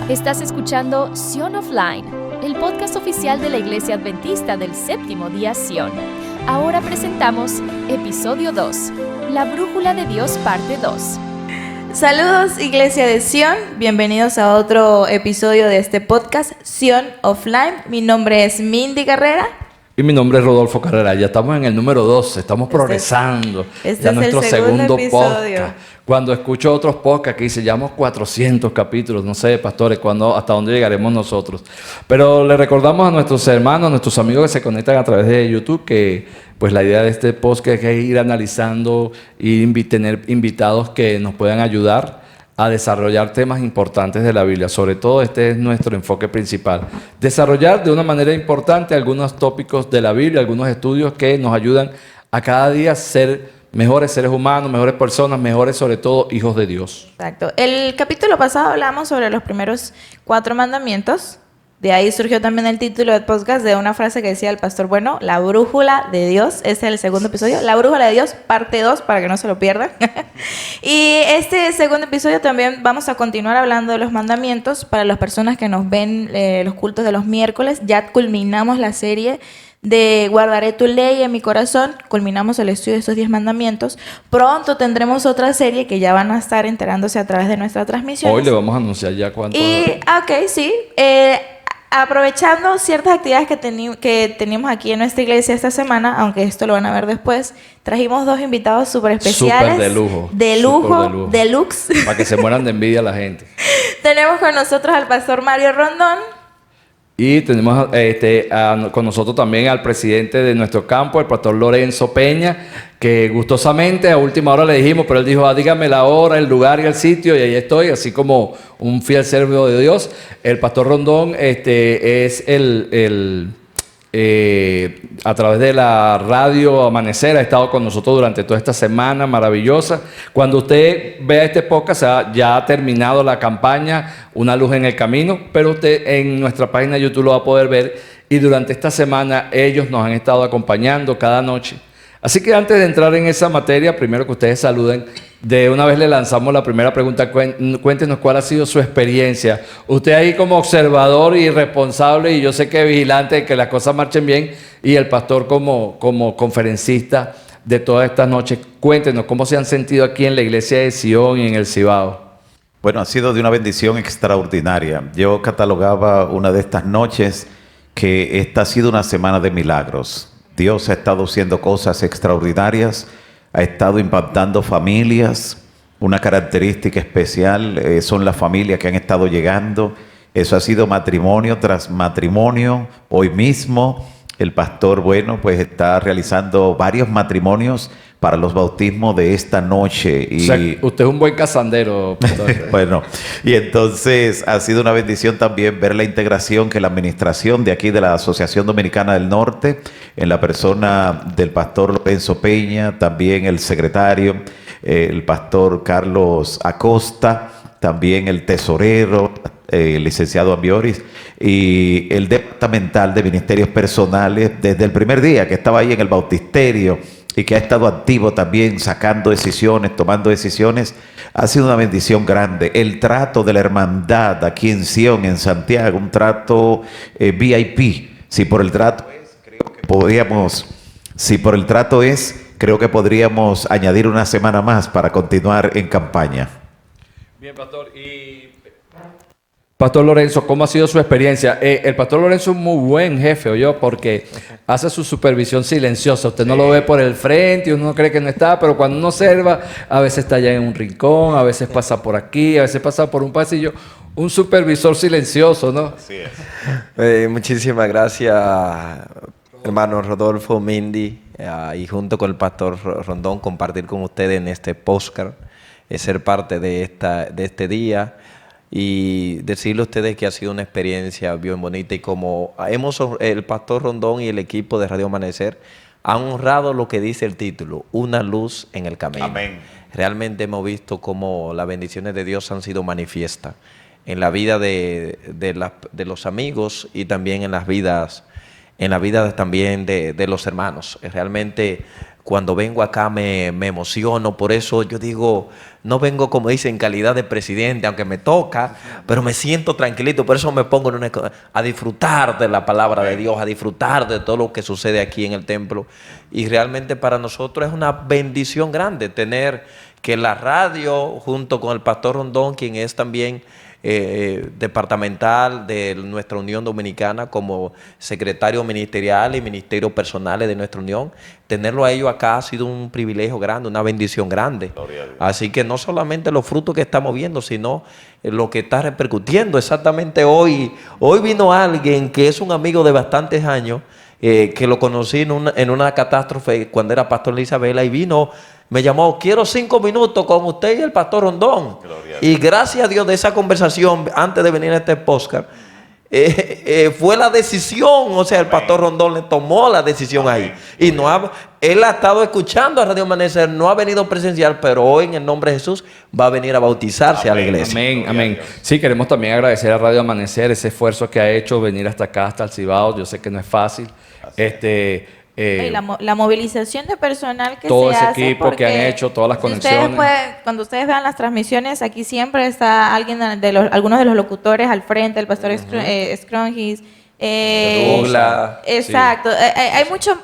Estás escuchando Sion Offline, el podcast oficial de la Iglesia Adventista del Séptimo Día Sion. Ahora presentamos Episodio 2, La Brújula de Dios, Parte 2. Saludos, Iglesia de Sion. Bienvenidos a otro episodio de este podcast, Sion Offline. Mi nombre es Mindy Carrera. Y mi nombre es Rodolfo Carrera. Ya estamos en el número 2, estamos progresando. Este ya es nuestro el segundo episodio. podcast. Cuando escucho otros podcasts que dicen, llevamos 400 capítulos, no sé, pastores, hasta dónde llegaremos nosotros. Pero le recordamos a nuestros hermanos, a nuestros amigos que se conectan a través de YouTube, que pues la idea de este podcast es ir analizando y tener invitados que nos puedan ayudar a desarrollar temas importantes de la Biblia. Sobre todo este es nuestro enfoque principal. Desarrollar de una manera importante algunos tópicos de la Biblia, algunos estudios que nos ayudan a cada día ser mejores seres humanos, mejores personas, mejores sobre todo hijos de Dios. Exacto. El capítulo pasado hablamos sobre los primeros 4 mandamientos. De ahí surgió también el título del podcast de una frase que decía el pastor Bueno, la brújula de Dios. Este es el segundo episodio, la brújula de Dios, parte 2, para que no se lo pierdan. Y este segundo episodio también vamos a continuar hablando de los mandamientos. Para las personas que nos ven los cultos de los miércoles, ya culminamos la serie de Guardaré tu ley en mi corazón. Culminamos el estudio de estos 10 mandamientos. Pronto tendremos otra serie que ya van a estar enterándose a través de nuestra transmisión. Hoy le vamos a anunciar ya cuánto. Ok, sí. Aprovechando ciertas actividades que teníamos aquí en nuestra iglesia esta semana, aunque esto lo van a ver después, trajimos 2 invitados súper especiales. Súper de lujo. De lujo, deluxe. Para que se mueran de envidia la gente. Tenemos con nosotros al pastor Mario Rondón. Y tenemos con nosotros también al presidente de nuestro campo, el pastor Lorenzo Peña, que gustosamente a última hora le dijimos, pero él dijo, dígame la hora, el lugar y el sitio, y ahí estoy, así como un fiel servidor de Dios. El pastor Rondón es a través de la radio Amanecer, ha estado con nosotros durante toda esta semana maravillosa. Cuando usted vea este podcast, ya ha terminado la campaña Una Luz en el Camino, pero usted en nuestra página de YouTube lo va a poder ver, y durante esta semana ellos nos han estado acompañando cada noche. Así que antes de entrar en esa materia, primero que ustedes saluden, de una vez le lanzamos la primera pregunta. Cuéntenos cuál ha sido su experiencia. Usted ahí como observador y responsable, y yo sé que vigilante de que las cosas marchen bien, y el pastor como conferencista de todas estas noches. Cuéntenos cómo se han sentido aquí en la iglesia de Sion y en el Cibao. Bueno, ha sido de una bendición extraordinaria. Yo catalogaba una de estas noches que esta ha sido una semana de milagros. Dios ha estado haciendo cosas extraordinarias, ha estado impactando familias. Una característica especial son las familias que han estado llegando. Eso ha sido matrimonio tras matrimonio. Hoy mismo el pastor Bueno pues está realizando varios matrimonios para los bautismos de esta noche. O sea, usted es un buen casandero, pastor. Bueno, y entonces ha sido una bendición también ver la integración que la administración de aquí de la Asociación Dominicana del Norte, en la persona del pastor Lorenzo Peña, también el secretario, el pastor Carlos Acosta, también el tesorero, el licenciado Ambioris, y el departamental de ministerios personales, desde el primer día que estaba ahí en el bautisterio, y que ha estado activo también, sacando decisiones, tomando decisiones. Ha sido una bendición grande. El trato de la hermandad aquí en Sion, en Santiago, un trato VIP. Si por el trato es, creo que podríamos añadir una semana más para continuar en campaña. Bien, pastor. Y Pastor Lorenzo, ¿cómo ha sido su experiencia? El pastor Lorenzo es un muy buen jefe, ¿oyó? Porque hace su supervisión silenciosa. Usted no lo ve por el frente y uno cree que no está, pero cuando uno observa, a veces está allá en un rincón, a veces pasa por aquí, a veces pasa por un pasillo. Un supervisor silencioso, ¿no? Así es. Muchísimas gracias, hermano Rodolfo, Mindy, y junto con el pastor Rondón, compartir con ustedes en este podcast, ser parte de este día. Y decirle a ustedes que ha sido una experiencia bien bonita, y como el pastor Rondón y el equipo de Radio Amanecer han honrado lo que dice el título, Una Luz en el Camino. Amén. Realmente hemos visto cómo las bendiciones de Dios han sido manifiestas en la vida de los amigos, y también en las vidas en la vida también de los hermanos. Realmente cuando vengo acá me emociono, por eso yo digo, no vengo como dice en calidad de presidente, aunque me toca, pero me siento tranquilito, por eso me pongo a disfrutar de la palabra de Dios, a disfrutar de todo lo que sucede aquí en el templo. Y realmente para nosotros es una bendición grande tener que la radio, junto con el pastor Rondón, quien es también departamental de nuestra Unión Dominicana, como secretario ministerial y ministerios personales de nuestra unión, tenerlo a ellos acá ha sido un privilegio grande, una bendición grande. Así que no solamente los frutos que estamos viendo, sino lo que está repercutiendo. Exactamente hoy vino alguien que es un amigo de bastantes años, que lo conocí en una catástrofe cuando era pastor en Isabela, y vino, me llamó, quiero 5 minutos con usted y el pastor Rondón. Y gracias a Dios de esa conversación, antes de venir a este podcast, fue la decisión, o sea, el pastor Rondón le tomó la decisión ahí. Y él ha estado escuchando a Radio Amanecer, no ha venido presencial, pero hoy en el nombre de Jesús va a venir a bautizarse a la iglesia. Amén, amén. Sí, queremos también agradecer a Radio Amanecer ese esfuerzo que ha hecho venir hasta acá, hasta el Cibao. Yo sé que no es fácil. Y la movilización de personal que todo se ese hace, equipo que han hecho, todas las conexiones. Cuando ustedes vean las transmisiones, aquí siempre está algunos de los locutores al frente, el pastor Scrongis, Douglas. Exacto. Sí.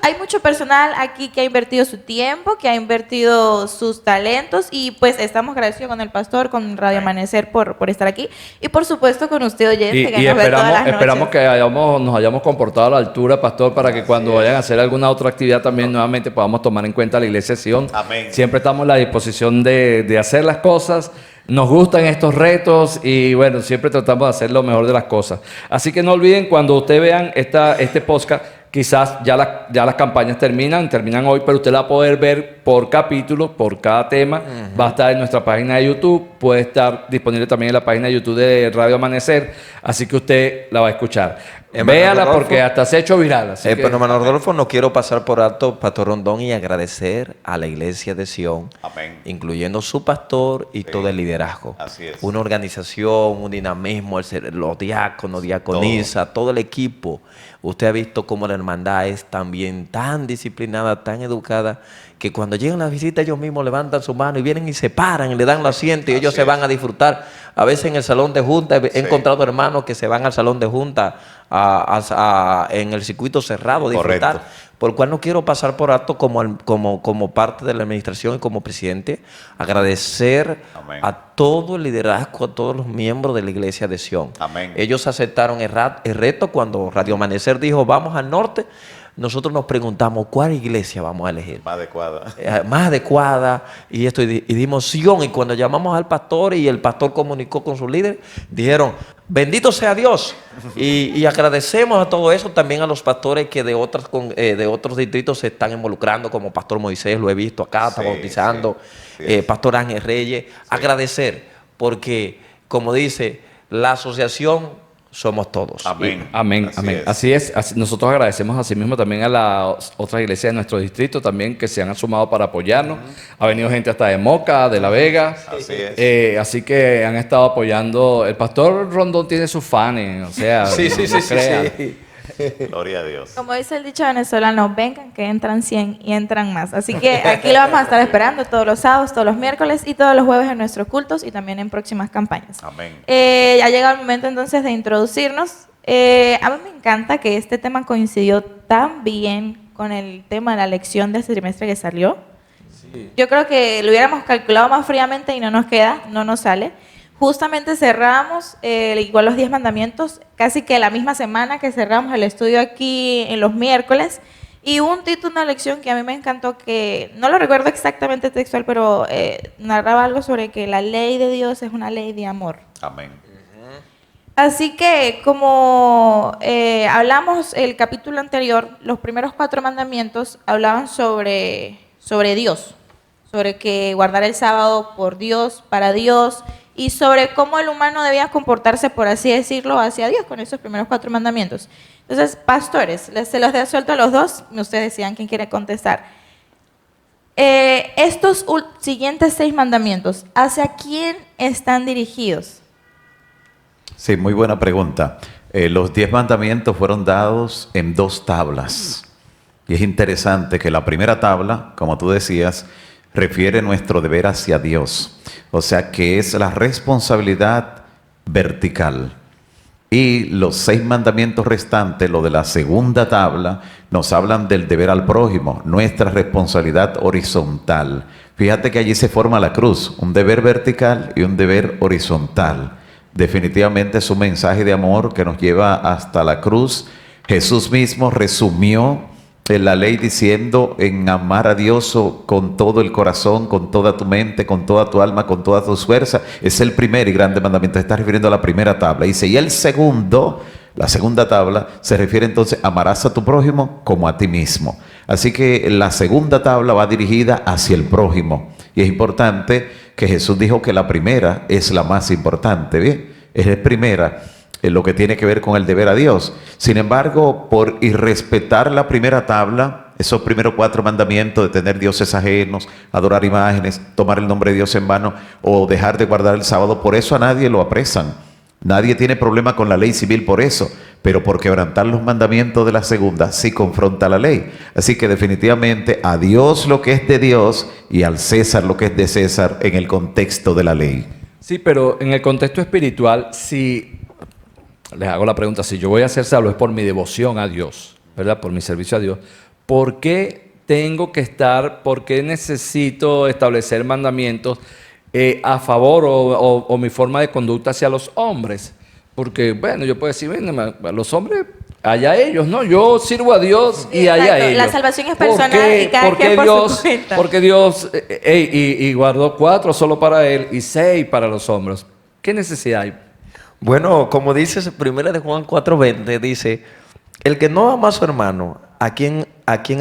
Hay mucho personal aquí que ha invertido su tiempo, que ha invertido sus talentos, y pues estamos agradecidos con el pastor, con Radio Amanecer por estar aquí, y por supuesto con usted, oyente, que nos ve todas las noches. Esperamos que nos hayamos comportado a la altura, pastor, para que cuando vayan a hacer alguna otra actividad también nuevamente podamos tomar en cuenta la Iglesia de Sion. Amén. Siempre estamos a la disposición de hacer las cosas. Nos gustan estos retos y bueno, siempre tratamos de hacer lo mejor de las cosas. Así que no olviden, cuando ustedes vean este podcast, quizás ya las campañas terminan hoy, pero usted la va a poder ver por capítulo, por cada tema. Va a estar en nuestra página de YouTube, puede estar disponible también en la página de YouTube de Radio Amanecer, así que usted la va a escuchar. Véala porque hasta se ha hecho viral. Pero hermano Rodolfo, no quiero pasar por alto, pastor Rondón, y agradecer a la Iglesia de Sion, incluyendo su pastor y todo el liderazgo. Así es. Una organización, un dinamismo, los diáconos, diaconisa, todo el equipo. Usted ha visto cómo la hermandad es también tan disciplinada, tan educada, que cuando llegan las visitas ellos mismos levantan su mano y vienen y se paran y le dan el asiento y ellos se van a disfrutar. A veces en el salón de junta he encontrado hermanos que se van al salón de junta en el circuito cerrado a disfrutar. Correcto. Por lo cual no quiero pasar por alto como parte de la administración y como presidente, agradecer a todo el liderazgo, a todos los miembros de la Iglesia de Sion. Amén. Ellos aceptaron el reto cuando Radio Amanecer dijo vamos al norte. Nosotros nos preguntamos cuál iglesia vamos a elegir. Más adecuada. Y dimos Sion. Y cuando llamamos al pastor y el pastor comunicó con su líder, dijeron, bendito sea Dios. Y agradecemos a todo eso, también a los pastores que de otros distritos se están involucrando, como Pastor Moisés, lo he visto acá, está bautizando, Pastor Ángel Reyes. Agradecer, porque como dice, la asociación somos todos. Amén. Amén, amén. Así es. Nosotros agradecemos asimismo también a las otras iglesias de nuestro distrito también que se han sumado para apoyarnos. Ha venido gente hasta de Moca, de La Vega. Así es. Así que han estado apoyando. El pastor Rondón tiene sus fans, o sea, Sí. Gloria a Dios. Como dice el dicho venezolano, vengan que entran 100 y entran más. Así que aquí lo vamos a estar esperando todos los sábados, todos los miércoles y todos los jueves en nuestros cultos y también en próximas campañas. Amén. Ya llega el momento entonces de introducirnos. A mí me encanta que este tema coincidió tan bien con el tema de la lección de este trimestre que salió. Sí. Yo creo que lo hubiéramos calculado más fríamente y no nos sale. Justamente cerramos igual los 10 mandamientos, casi que la misma semana que cerramos el estudio aquí en los miércoles, y un título, una lección que a mí me encantó, que no lo recuerdo exactamente textual, pero narraba algo sobre que la ley de Dios es una ley de amor. Amén. Así que como hablamos el capítulo anterior, los primeros 4 mandamientos hablaban sobre Dios, sobre que guardar el sábado por Dios, para Dios, y sobre cómo el humano debía comportarse, por así decirlo, hacia Dios con esos primeros 4 mandamientos. Entonces, pastores, se los he suelto a los dos, ustedes decían quién quiere contestar. Estos siguientes 6 mandamientos, ¿hacia quién están dirigidos? Sí, muy buena pregunta. Los 10 mandamientos fueron dados en 2 tablas. Y es interesante que la primera tabla, como tú decías, refiere nuestro deber hacia Dios. O sea que es la responsabilidad vertical. Y los 6 mandamientos restantes, lo de la segunda tabla, nos hablan del deber al prójimo, nuestra responsabilidad horizontal. Fíjate que allí se forma la cruz, un deber vertical y un deber horizontal. Definitivamente es un mensaje de amor que nos lleva hasta la cruz. Jesús mismo resumió en la ley diciendo en amar a Dios con todo el corazón, con toda tu mente, con toda tu alma, con todas tus fuerzas. Es el primer y grande mandamiento. Se está refiriendo a la primera tabla. Dice, y el segundo, la segunda tabla, se refiere entonces, amarás a tu prójimo como a ti mismo. Así que la segunda tabla va dirigida hacia el prójimo. Y es importante que Jesús dijo que la primera es la más importante. ¿Bien? Es la primera en lo que tiene que ver con el deber a Dios. Sin embargo, por irrespetar la primera tabla, esos primeros 4 mandamientos de tener dioses ajenos, adorar imágenes, tomar el nombre de Dios en vano o dejar de guardar el sábado, por eso a nadie lo apresan. Nadie tiene problema con la ley civil por eso, pero por quebrantar los mandamientos de la segunda sí confronta la ley. Así que definitivamente a Dios lo que es de Dios y al César lo que es de César en el contexto de la ley. Sí, pero en el contexto espiritual, si les hago la pregunta, si yo voy a ser salvo es por mi devoción a Dios, ¿verdad? Por mi servicio a Dios. ¿Por qué tengo que estar, por qué necesito establecer mandamientos a favor o mi forma de conducta hacia los hombres? Porque, bueno, yo puedo decir, bueno, los hombres, allá ellos, ¿no? Yo sirvo a Dios y allá ellos. La salvación es personal y cada quien por su cuenta. Porque Dios y guardó 4 solo para él y 6 para los hombres. ¿Qué necesidad hay? Bueno, como dice 1 de Juan 4:20, dice, el que no ama a su hermano, ¿a quién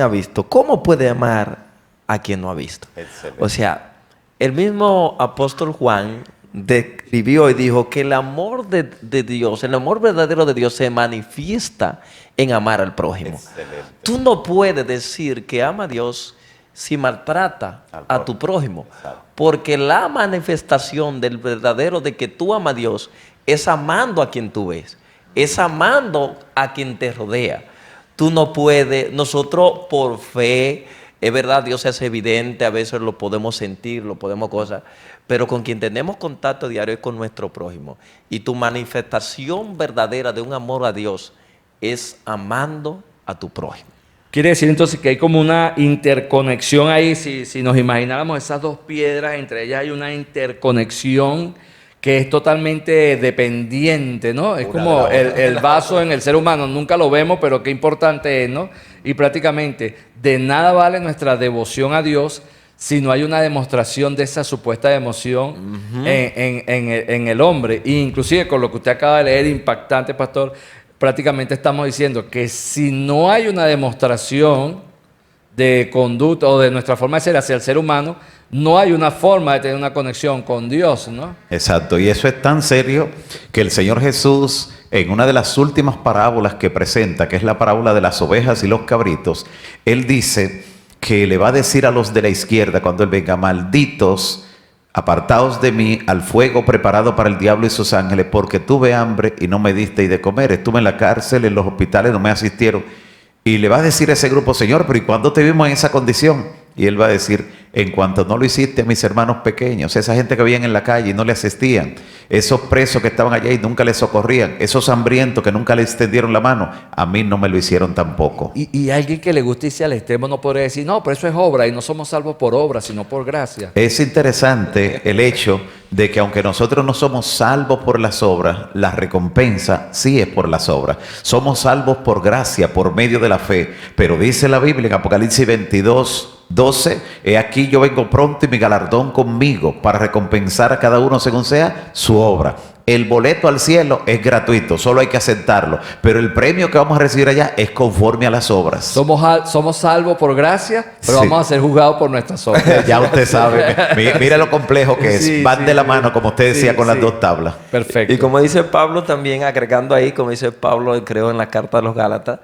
ha visto? ¿Cómo puede amar a quien no ha visto? Excelente. O sea, el mismo apóstol Juan describió y dijo que el amor de Dios, el amor verdadero de Dios se manifiesta en amar al prójimo. Excelente. Tú no puedes decir que ama a Dios si maltrata a tu prójimo. Exacto. Porque la manifestación del verdadero de que tú amas a Dios es amando a quien tú ves, es amando a quien te rodea. Tú no puedes, nosotros por fe, es verdad, Dios es evidente, a veces lo podemos sentir, lo podemos cosas, pero con quien tenemos contacto diario es con nuestro prójimo. Y tu manifestación verdadera de un amor a Dios es amando a tu prójimo. Quiere decir entonces que hay como una interconexión ahí, si nos imagináramos esas 2 piedras, entre ellas hay una interconexión que es totalmente dependiente, ¿no? Es como el vaso en el ser humano, nunca lo vemos, pero qué importante es, ¿no? Y prácticamente de nada vale nuestra devoción a Dios si no hay una demostración de esa supuesta emoción en el hombre. E inclusive con lo que usted acaba de leer, impactante, pastor, prácticamente estamos diciendo que si no hay una demostración de conducta o de nuestra forma de ser hacia el ser humano, no hay una forma de tener una conexión con Dios, ¿no? Exacto, y eso es tan serio que el Señor Jesús, en una de las últimas parábolas que presenta, que es la parábola de las ovejas y los cabritos, Él dice que le va a decir a los de la izquierda cuando Él venga, malditos, apartaos de mí al fuego preparado para el diablo y sus ángeles, porque tuve hambre y no me disteis de comer, estuve en la cárcel, en los hospitales, no me asistieron. Y le va a decir a ese grupo, Señor, pero ¿y cuándo te vimos en esa condición? Y Él va a decir, en cuanto no lo hiciste a mis hermanos pequeños, esa gente que veían en la calle y no le asistían, esos presos que estaban allá y nunca les socorrían, esos hambrientos que nunca les extendieron la mano, a mí no me lo hicieron tampoco. Y alguien que le guste irse al extremo no podría decir, no, pero eso es obra y no somos salvos por obra, sino por gracia. Es interesante el hecho de que aunque nosotros no somos salvos por las obras, la recompensa sí es por las obras. Somos salvos por gracia, por medio de la fe. Pero dice la Biblia en Apocalipsis 22:12, he aquí yo vengo pronto y mi galardón conmigo para recompensar a cada uno según sea su obra. El boleto al cielo es gratuito, solo hay que aceptarlo. Pero el premio que vamos a recibir allá es conforme a las obras. Somos salvos por gracia, pero sí, vamos a ser juzgados por nuestras obras. Ya usted sabe. Mira lo complejo que es. Sí, van de la mano, como usted decía, con las 2 tablas. Perfecto. Y como dice Pablo también, agregando ahí, como dice Pablo, creo en la carta de los Gálatas,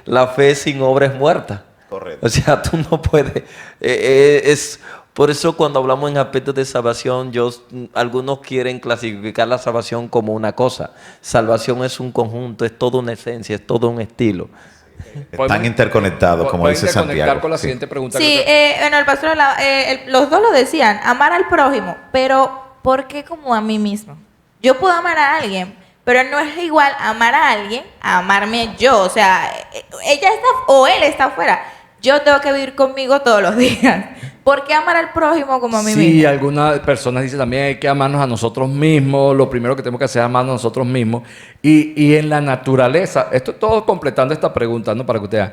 la fe sin obra es muerta. Correcto. O sea, tú no puedes, es Por eso cuando hablamos en aspectos de salvación, algunos quieren clasificar la salvación como una cosa. Salvación es un conjunto, es toda una esencia, es todo un estilo. Están interconectados, como dice Santiago. Con la Sí. siguiente pregunta. Sí, bueno, el pastor, los dos lo decían, amar al prójimo, pero ¿por qué como a mí mismo? Yo puedo amar a alguien, pero no es igual amar a alguien a amarme yo. O sea, ella está o él está afuera. Yo tengo que vivir conmigo todos los días. ¿Por qué amar al prójimo como a mí mismo? Sí, algunas personas dicen también hay que amarnos a nosotros mismos. Lo primero que tenemos que hacer es amarnos a nosotros mismos. Y en la naturaleza, esto es todo completando esta pregunta, ¿no? Para que ustedes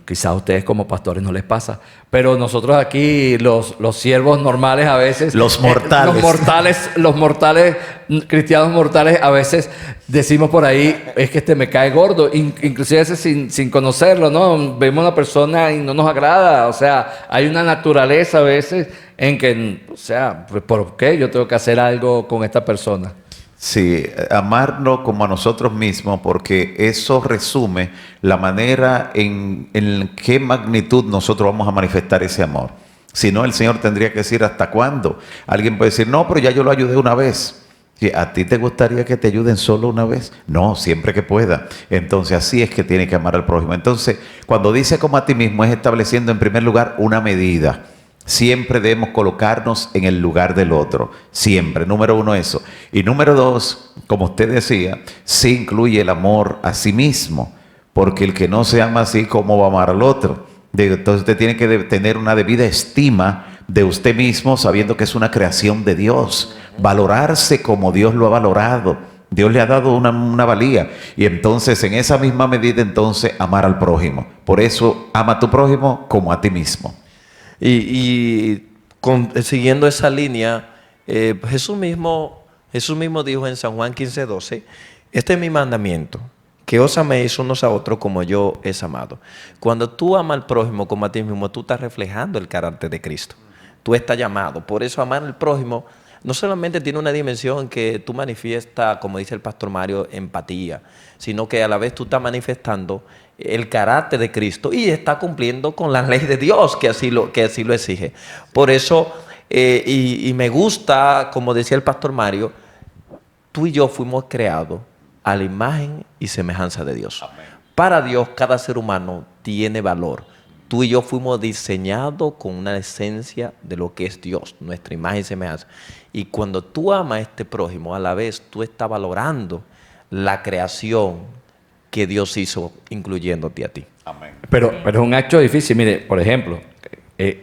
quizás a ustedes como pastores no les pasa, pero nosotros aquí, los siervos normales a veces... Los mortales. Los mortales, cristianos mortales, a veces decimos por ahí, es que me cae gordo, inclusive a veces sin conocerlo, ¿no? Vemos a una persona y no nos agrada, o sea, hay una naturaleza a veces en que, o sea, ¿por qué yo tengo que hacer algo con esta persona? Sí, amarnos como a nosotros mismos, porque eso resume la manera en qué magnitud nosotros vamos a manifestar ese amor. Si no, el Señor tendría que decir ¿hasta cuándo? Alguien puede decir, no, pero ya yo lo ayudé una vez. ¿A ti te gustaría que te ayuden solo una vez? No, siempre que pueda. Entonces así es que tiene que amar al prójimo. Entonces, cuando dice como a ti mismo, es estableciendo en primer lugar una medida. Siempre debemos colocarnos en el lugar del otro. Siempre. Número uno, eso. Y número dos, como usted decía, sí incluye el amor a sí mismo. Porque el que no se ama así, ¿cómo va a amar al otro? Entonces usted tiene que tener una debida estima de usted mismo, sabiendo que es una creación de Dios. Valorarse como Dios lo ha valorado. Dios le ha dado una valía. Y entonces, en esa misma medida, entonces, amar al prójimo. Por eso, ama a tu prójimo como a ti mismo. Siguiendo esa línea, Jesús mismo dijo en San Juan 15:12, este es mi mandamiento, que os améis unos a otros como yo es amado. Cuando tú amas al prójimo como a ti mismo, tú estás reflejando el carácter de Cristo. Tú estás llamado. Por eso amar al prójimo no solamente tiene una dimensión que tú manifiestas, como dice el pastor Mario, empatía, sino que a la vez tú estás manifestando el carácter de Cristo y está cumpliendo con la ley de Dios que así lo exige. Por eso, y me gusta, como decía el pastor Mario, tú y yo fuimos creados a la imagen y semejanza de Dios. Amén. Para Dios, cada ser humano tiene valor. Tú y yo fuimos diseñados con una esencia de lo que es Dios, nuestra imagen y semejanza. Y cuando tú amas a este prójimo, a la vez tú estás valorando la creación que Dios hizo, incluyéndote a ti. Amén. Pero es un acto difícil. Mire, por ejemplo,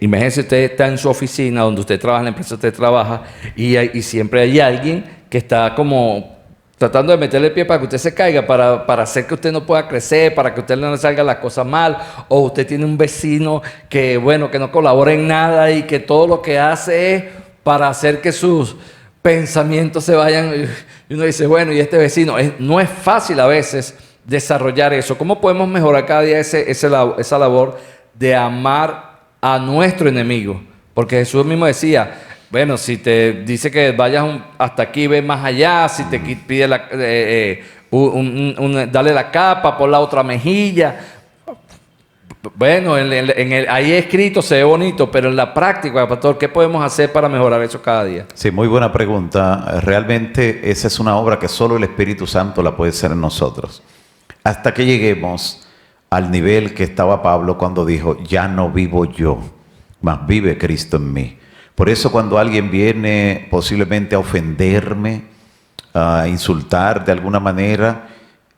imagínese usted está en su oficina, donde usted trabaja, en la empresa donde usted trabaja, y siempre hay alguien que está como tratando de meterle el pie para que usted se caiga, para hacer que usted no pueda crecer, para que usted no le salgan las cosas mal, o usted tiene un vecino que, bueno, que no colabora en nada y que todo lo que hace es para hacer que sus pensamientos se vayan. Y uno dice, bueno, y este vecino, no es fácil a veces desarrollar eso. ¿Cómo podemos mejorar cada día esa labor de amar a nuestro enemigo? Porque Jesús mismo decía, bueno, si te dice que vayas hasta aquí, ve más allá. Si te pide dale la capa, pon la otra mejilla. Bueno, ahí escrito se ve bonito, pero en la práctica, pastor, ¿qué podemos hacer para mejorar eso cada día? Sí, muy buena pregunta. Realmente esa es una obra que solo el Espíritu Santo la puede hacer en nosotros. Hasta que lleguemos al nivel que estaba Pablo cuando dijo, ya no vivo yo, mas vive Cristo en mí. Por eso cuando alguien viene posiblemente a ofenderme, a insultar de alguna manera,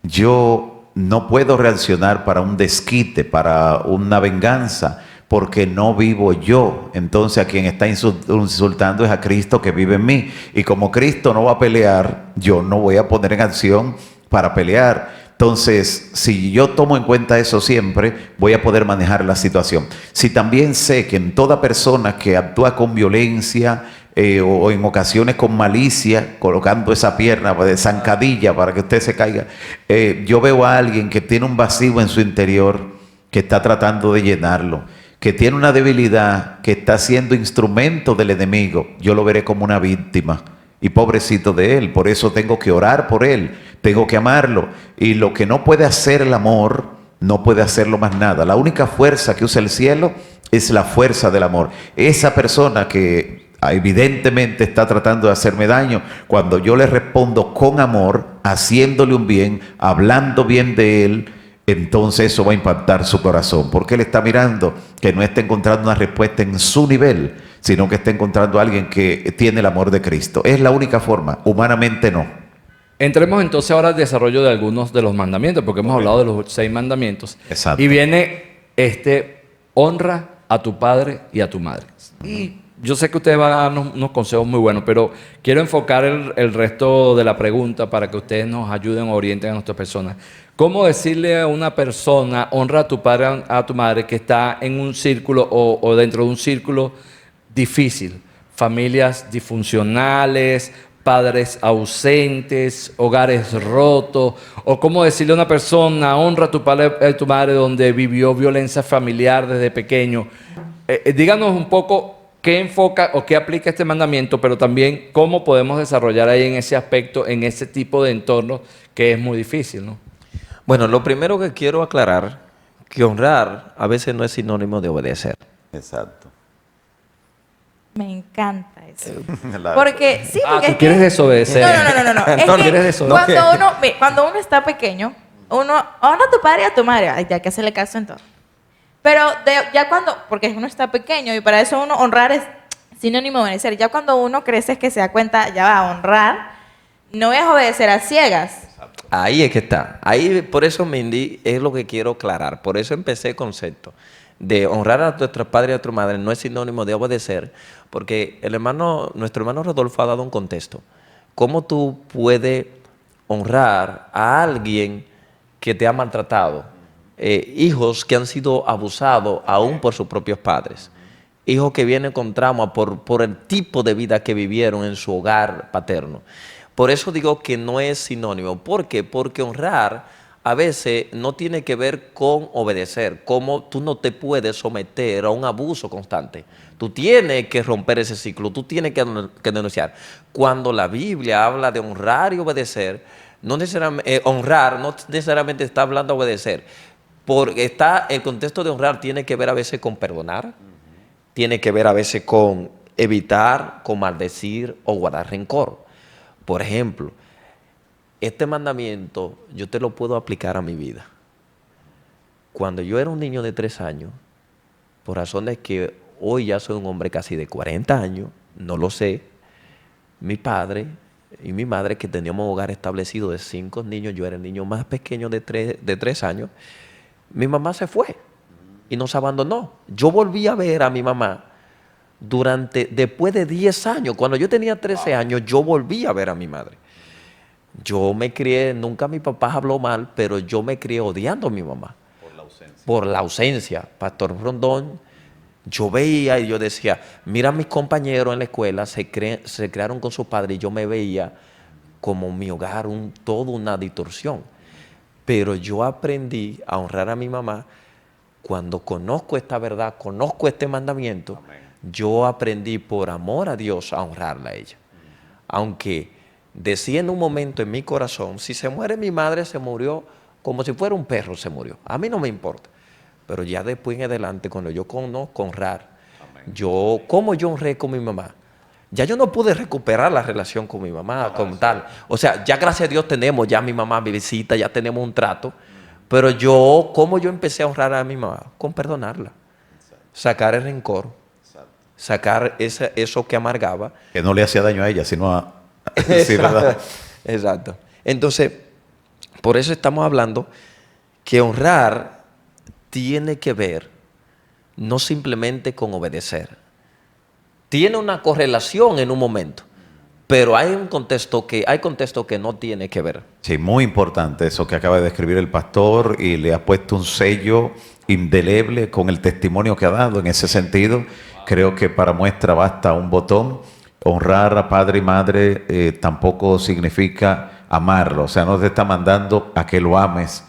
yo no puedo reaccionar para un desquite, para una venganza, porque no vivo yo. Entonces a quien está insultando es a Cristo que vive en mí. Y como Cristo no va a pelear, yo no voy a poner en acción para pelear. Entonces, si yo tomo en cuenta eso siempre, voy a poder manejar la situación. Si también sé que en toda persona que actúa con violencia o en ocasiones con malicia, colocando esa pierna de zancadilla para que usted se caiga, yo veo a alguien que tiene un vacío en su interior, que está tratando de llenarlo, que tiene una debilidad, que está siendo instrumento del enemigo, yo lo veré como una víctima. Y pobrecito de él, por eso tengo que orar por él, tengo que amarlo. Y lo que no puede hacer el amor, no puede hacerlo más nada. La única fuerza que usa el cielo es la fuerza del amor. Esa persona que evidentemente está tratando de hacerme daño, cuando yo le respondo con amor, haciéndole un bien, hablando bien de él, entonces eso va a impactar su corazón, porque él está mirando que no está encontrando una respuesta en su nivel, sino que está encontrando a alguien que tiene el amor de Cristo. Es la única forma, humanamente no. Entremos entonces ahora al desarrollo de algunos de los mandamientos, porque hemos hablado de los 6 mandamientos. Exacto. Y viene honra a tu padre y a tu madre. Y yo sé que ustedes van a darnos unos consejos muy buenos, pero quiero enfocar el resto de la pregunta para que ustedes nos ayuden o orienten a nuestras personas. ¿Cómo decirle a una persona, honra a tu padre, a tu madre, que está en un círculo o dentro de un círculo difícil? Familias disfuncionales, padres ausentes, hogares rotos. O cómo decirle a una persona, honra a tu padre y a tu madre, donde vivió violencia familiar desde pequeño. Díganos un poco qué enfoca o qué aplica este mandamiento, pero también cómo podemos desarrollar ahí en ese aspecto, en ese tipo de entorno que es muy difícil, ¿no? Bueno, lo primero que quiero aclarar, que honrar a veces no es sinónimo de obedecer. Exacto. Me encanta eso. Porque, sí, porque tú quieres desobedecer. No. Es No, que quieres desobedecer. cuando uno está pequeño, uno honra a tu padre y a tu madre. Hay que hacerle caso en todo. Pero ya cuando, porque uno está pequeño y para eso uno honrar es sinónimo de obedecer. Ya cuando uno crece es que se da cuenta, ya va a honrar, no es obedecer a ciegas. Ahí es que está. Ahí, por eso, Mindy, es lo que quiero aclarar. Por eso empecé el concepto de honrar a nuestro padre y a tu madre no es sinónimo de obedecer, porque nuestro hermano Rodolfo ha dado un contexto. ¿Cómo tú puedes honrar a alguien que te ha maltratado? Hijos que han sido abusados aún por sus propios padres. Hijos que vienen con trauma por el tipo de vida que vivieron en su hogar paterno. Por eso digo que no es sinónimo. ¿Por qué? Porque honrar a veces no tiene que ver con obedecer. Como tú no te puedes someter a un abuso constante. Tú tienes que romper ese ciclo, tú tienes que denunciar. Cuando la Biblia habla de honrar y obedecer, honrar no necesariamente está hablando de obedecer. Porque el contexto de honrar tiene que ver a veces con perdonar, tiene que ver a veces con evitar, con maldecir o guardar rencor. Por ejemplo, este mandamiento yo te lo puedo aplicar a mi vida. Cuando yo era un niño de 3 años, por razones que hoy ya soy un hombre casi de 40 años, no lo sé, mi padre y mi madre, que teníamos un hogar establecido de 5 niños, yo era el niño más pequeño de 3 años, mi mamá se fue y nos abandonó. Yo volví a ver a mi mamá después de 10 años. Cuando yo tenía 13 años, yo volví a ver a mi madre. Yo me crié, nunca mi papá habló mal, pero yo me crié odiando a mi mamá. Por la ausencia. Pastor Rondón, yo veía y yo decía, mira, mis compañeros en la escuela se crearon con su padre y yo me veía como mi hogar, toda una distorsión. Pero yo aprendí a honrar a mi mamá cuando conozco esta verdad, conozco este mandamiento. Amén. Yo aprendí por amor a Dios a honrarla a ella. Aunque decía en un momento en mi corazón, si se muere mi madre, se murió como si fuera un perro, se murió. A mí no me importa. Pero ya después en adelante, cuando yo conozco honrar, como yo honré con mi mamá, ya yo no pude recuperar la relación con mi mamá como tal. O sea, ya gracias a Dios tenemos, ya mi mamá me visita, ya tenemos un trato. Pero ¿cómo yo empecé a honrar a mi mamá? Con perdonarla. Sacar el rencor. Sacar eso que amargaba. Que no le hacía daño a ella, sino a... Sí, ¿verdad? Exacto. Entonces, por eso estamos hablando que honrar tiene que ver no simplemente con obedecer. Tiene una correlación en un momento, pero hay contexto que no tiene que ver. Sí, muy importante eso que acaba de describir el pastor, y le ha puesto un sello indeleble con el testimonio que ha dado. En ese sentido, creo que para muestra basta un botón. Honrar a padre y madre tampoco significa amarlo, o sea, no te está mandando a que lo ames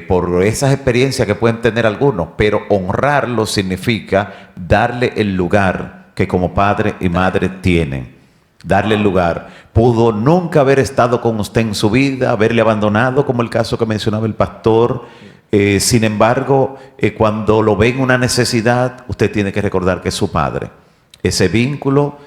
por esas experiencias que pueden tener algunos, pero honrarlo significa darle el lugar que como padre y madre tienen. Darle el lugar. Pudo nunca haber estado con usted en su vida, haberle abandonado, como el caso que mencionaba el pastor, Sin embargo, cuando lo ve en una necesidad, usted tiene que recordar que es su padre. Ese vínculo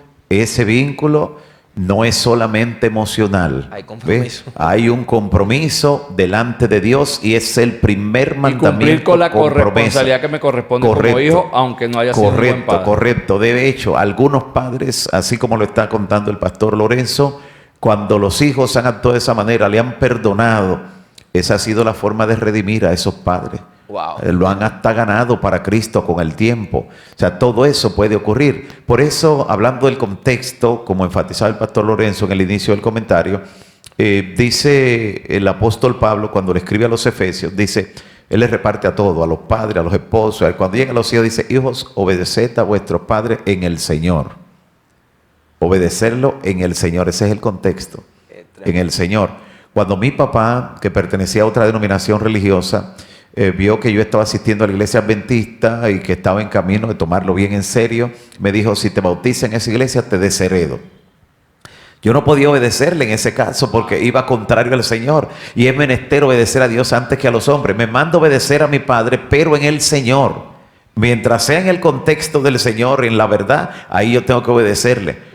no es solamente emocional. Hay compromiso. ¿Ve? Hay un compromiso delante de Dios y es el primer mandamiento. Y cumplir con la promesa. responsabilidad que me corresponde como hijo, aunque no haya sido un buen padre. Correcto. De hecho, algunos padres, así como lo está contando el pastor Lorenzo, cuando los hijos han actuado de esa manera, le han perdonado. Esa ha sido la forma de redimir a esos padres. Wow. Lo han hasta ganado para Cristo con el tiempo. O sea, todo eso puede ocurrir. Por eso, hablando del contexto, como enfatizaba el pastor Lorenzo en el inicio del comentario, dice el apóstol Pablo cuando le escribe a los Efesios, dice, él les reparte a todos, a los padres, a los esposos. Cuando llegan los hijos, dice, hijos, obedeced a vuestros padres en el Señor. Obedecerlo en el Señor. Ese es el contexto. En el Señor. Cuando mi papá, que pertenecía a otra denominación religiosa, vio que yo estaba asistiendo a la iglesia adventista y que estaba en camino de tomarlo bien en serio, me dijo, si te bautizas en esa iglesia, te desheredo. Yo no podía obedecerle en ese caso porque iba contrario al Señor. Y es menester obedecer a Dios antes que a los hombres. Me mando obedecer a mi padre, pero en el Señor. Mientras sea en el contexto del Señor, en la verdad, ahí yo tengo que obedecerle.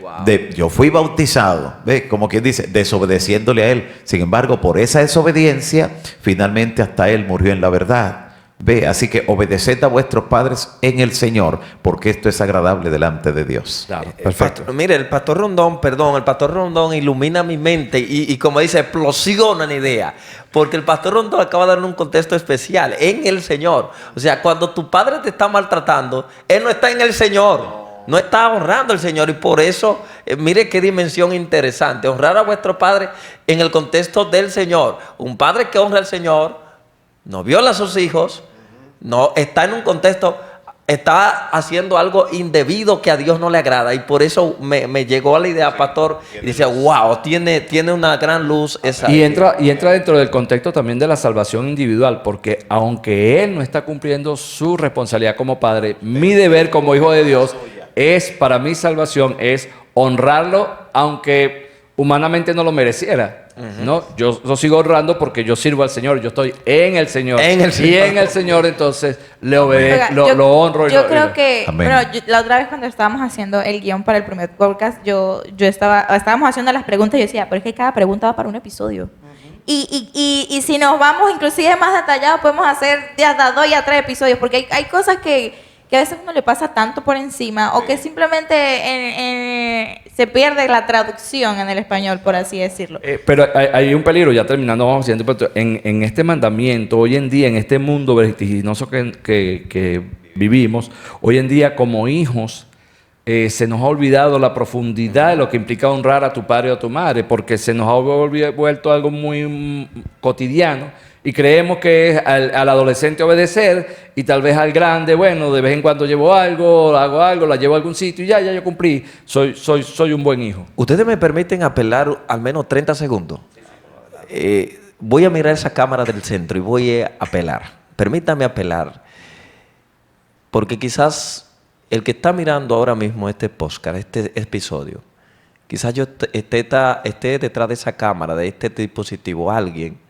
Yo fui bautizado, ¿ve? Como quien dice, desobedeciéndole a Él. Sin embargo, por esa desobediencia, finalmente hasta Él murió en la verdad. Ve, así que obedeced a vuestros padres en el Señor, porque esto es agradable delante de Dios. Claro, perfecto. Mire, el pastor Rondón ilumina mi mente y como dice, explosiona una idea. Porque el pastor Rondón acaba de dar un contexto especial, en el Señor. O sea, cuando tu padre te está maltratando, él no está en el Señor. No está honrando al Señor y por eso, mire qué dimensión interesante. Honrar a vuestro padre en el contexto del Señor. Un padre que honra al Señor, no viola a sus hijos, no está en un contexto, está haciendo algo indebido que a Dios no le agrada. Y por eso me llegó a la idea, pastor, y dice, wow, tiene una gran luz esa. Y entra dentro del contexto también de la salvación individual, porque aunque él no está cumpliendo su responsabilidad como padre, mi deber como hijo de Dios es, para mi salvación, es honrarlo, aunque humanamente no lo mereciera. ¿No? Yo lo sigo honrando porque yo sirvo al Señor, yo estoy en el Señor. Y en el Señor, entonces, le obedezco, lo honro. Yo creo que, bueno, la otra vez cuando estábamos haciendo el guión para el primer podcast, estábamos haciendo las preguntas y yo decía, pero es que cada pregunta va para un episodio. Y si nos vamos inclusive más detallados, podemos hacer de hasta 2 y a 3 episodios, porque hay cosas que a veces uno le pasa tanto por encima o que simplemente se pierde la traducción en el español, por así decirlo. Pero hay un peligro, ya terminando, vamos haciendo, en este mandamiento, hoy en día, en este mundo vertiginoso que vivimos, hoy en día como hijos, se nos ha olvidado la profundidad de lo que implica honrar a tu padre o a tu madre, porque se nos ha vuelto algo muy cotidiano. Y creemos que es al adolescente obedecer y tal vez al grande, bueno, de vez en cuando llevo algo, hago algo, la llevo a algún sitio y ya yo cumplí, soy un buen hijo. ¿Ustedes me permiten apelar al menos 30 segundos? Voy a mirar esa cámara del centro y voy a apelar. Permítame apelar, porque quizás el que está mirando ahora mismo este podcast, este episodio, quizás yo esté detrás de esa cámara, de este dispositivo, alguien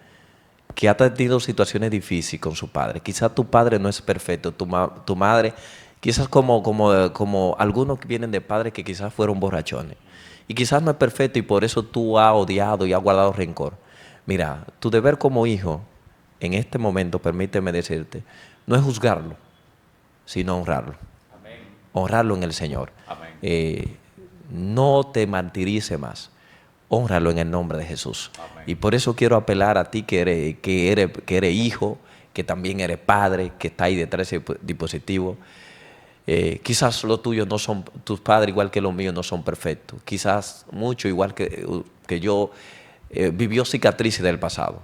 que ha tenido situaciones difíciles con su padre. Quizás tu padre no es perfecto, tu madre, quizás como algunos que vienen de padres que quizás fueron borrachones. Y quizás no es perfecto y por eso tú has odiado y has guardado rencor. Mira, tu deber como hijo, en este momento, permíteme decirte, no es juzgarlo, sino honrarlo. Amén. Honrarlo en el Señor. Amén. No te martirice más. Hónralo en el nombre de Jesús. Amén. Y por eso quiero apelar a ti que eres hijo, que también eres padre, que está ahí detrás de ese dispositivo. Quizás los tuyos no son, tus padres igual que los míos no son perfectos. Quizás mucho igual que yo vivió cicatrices del pasado.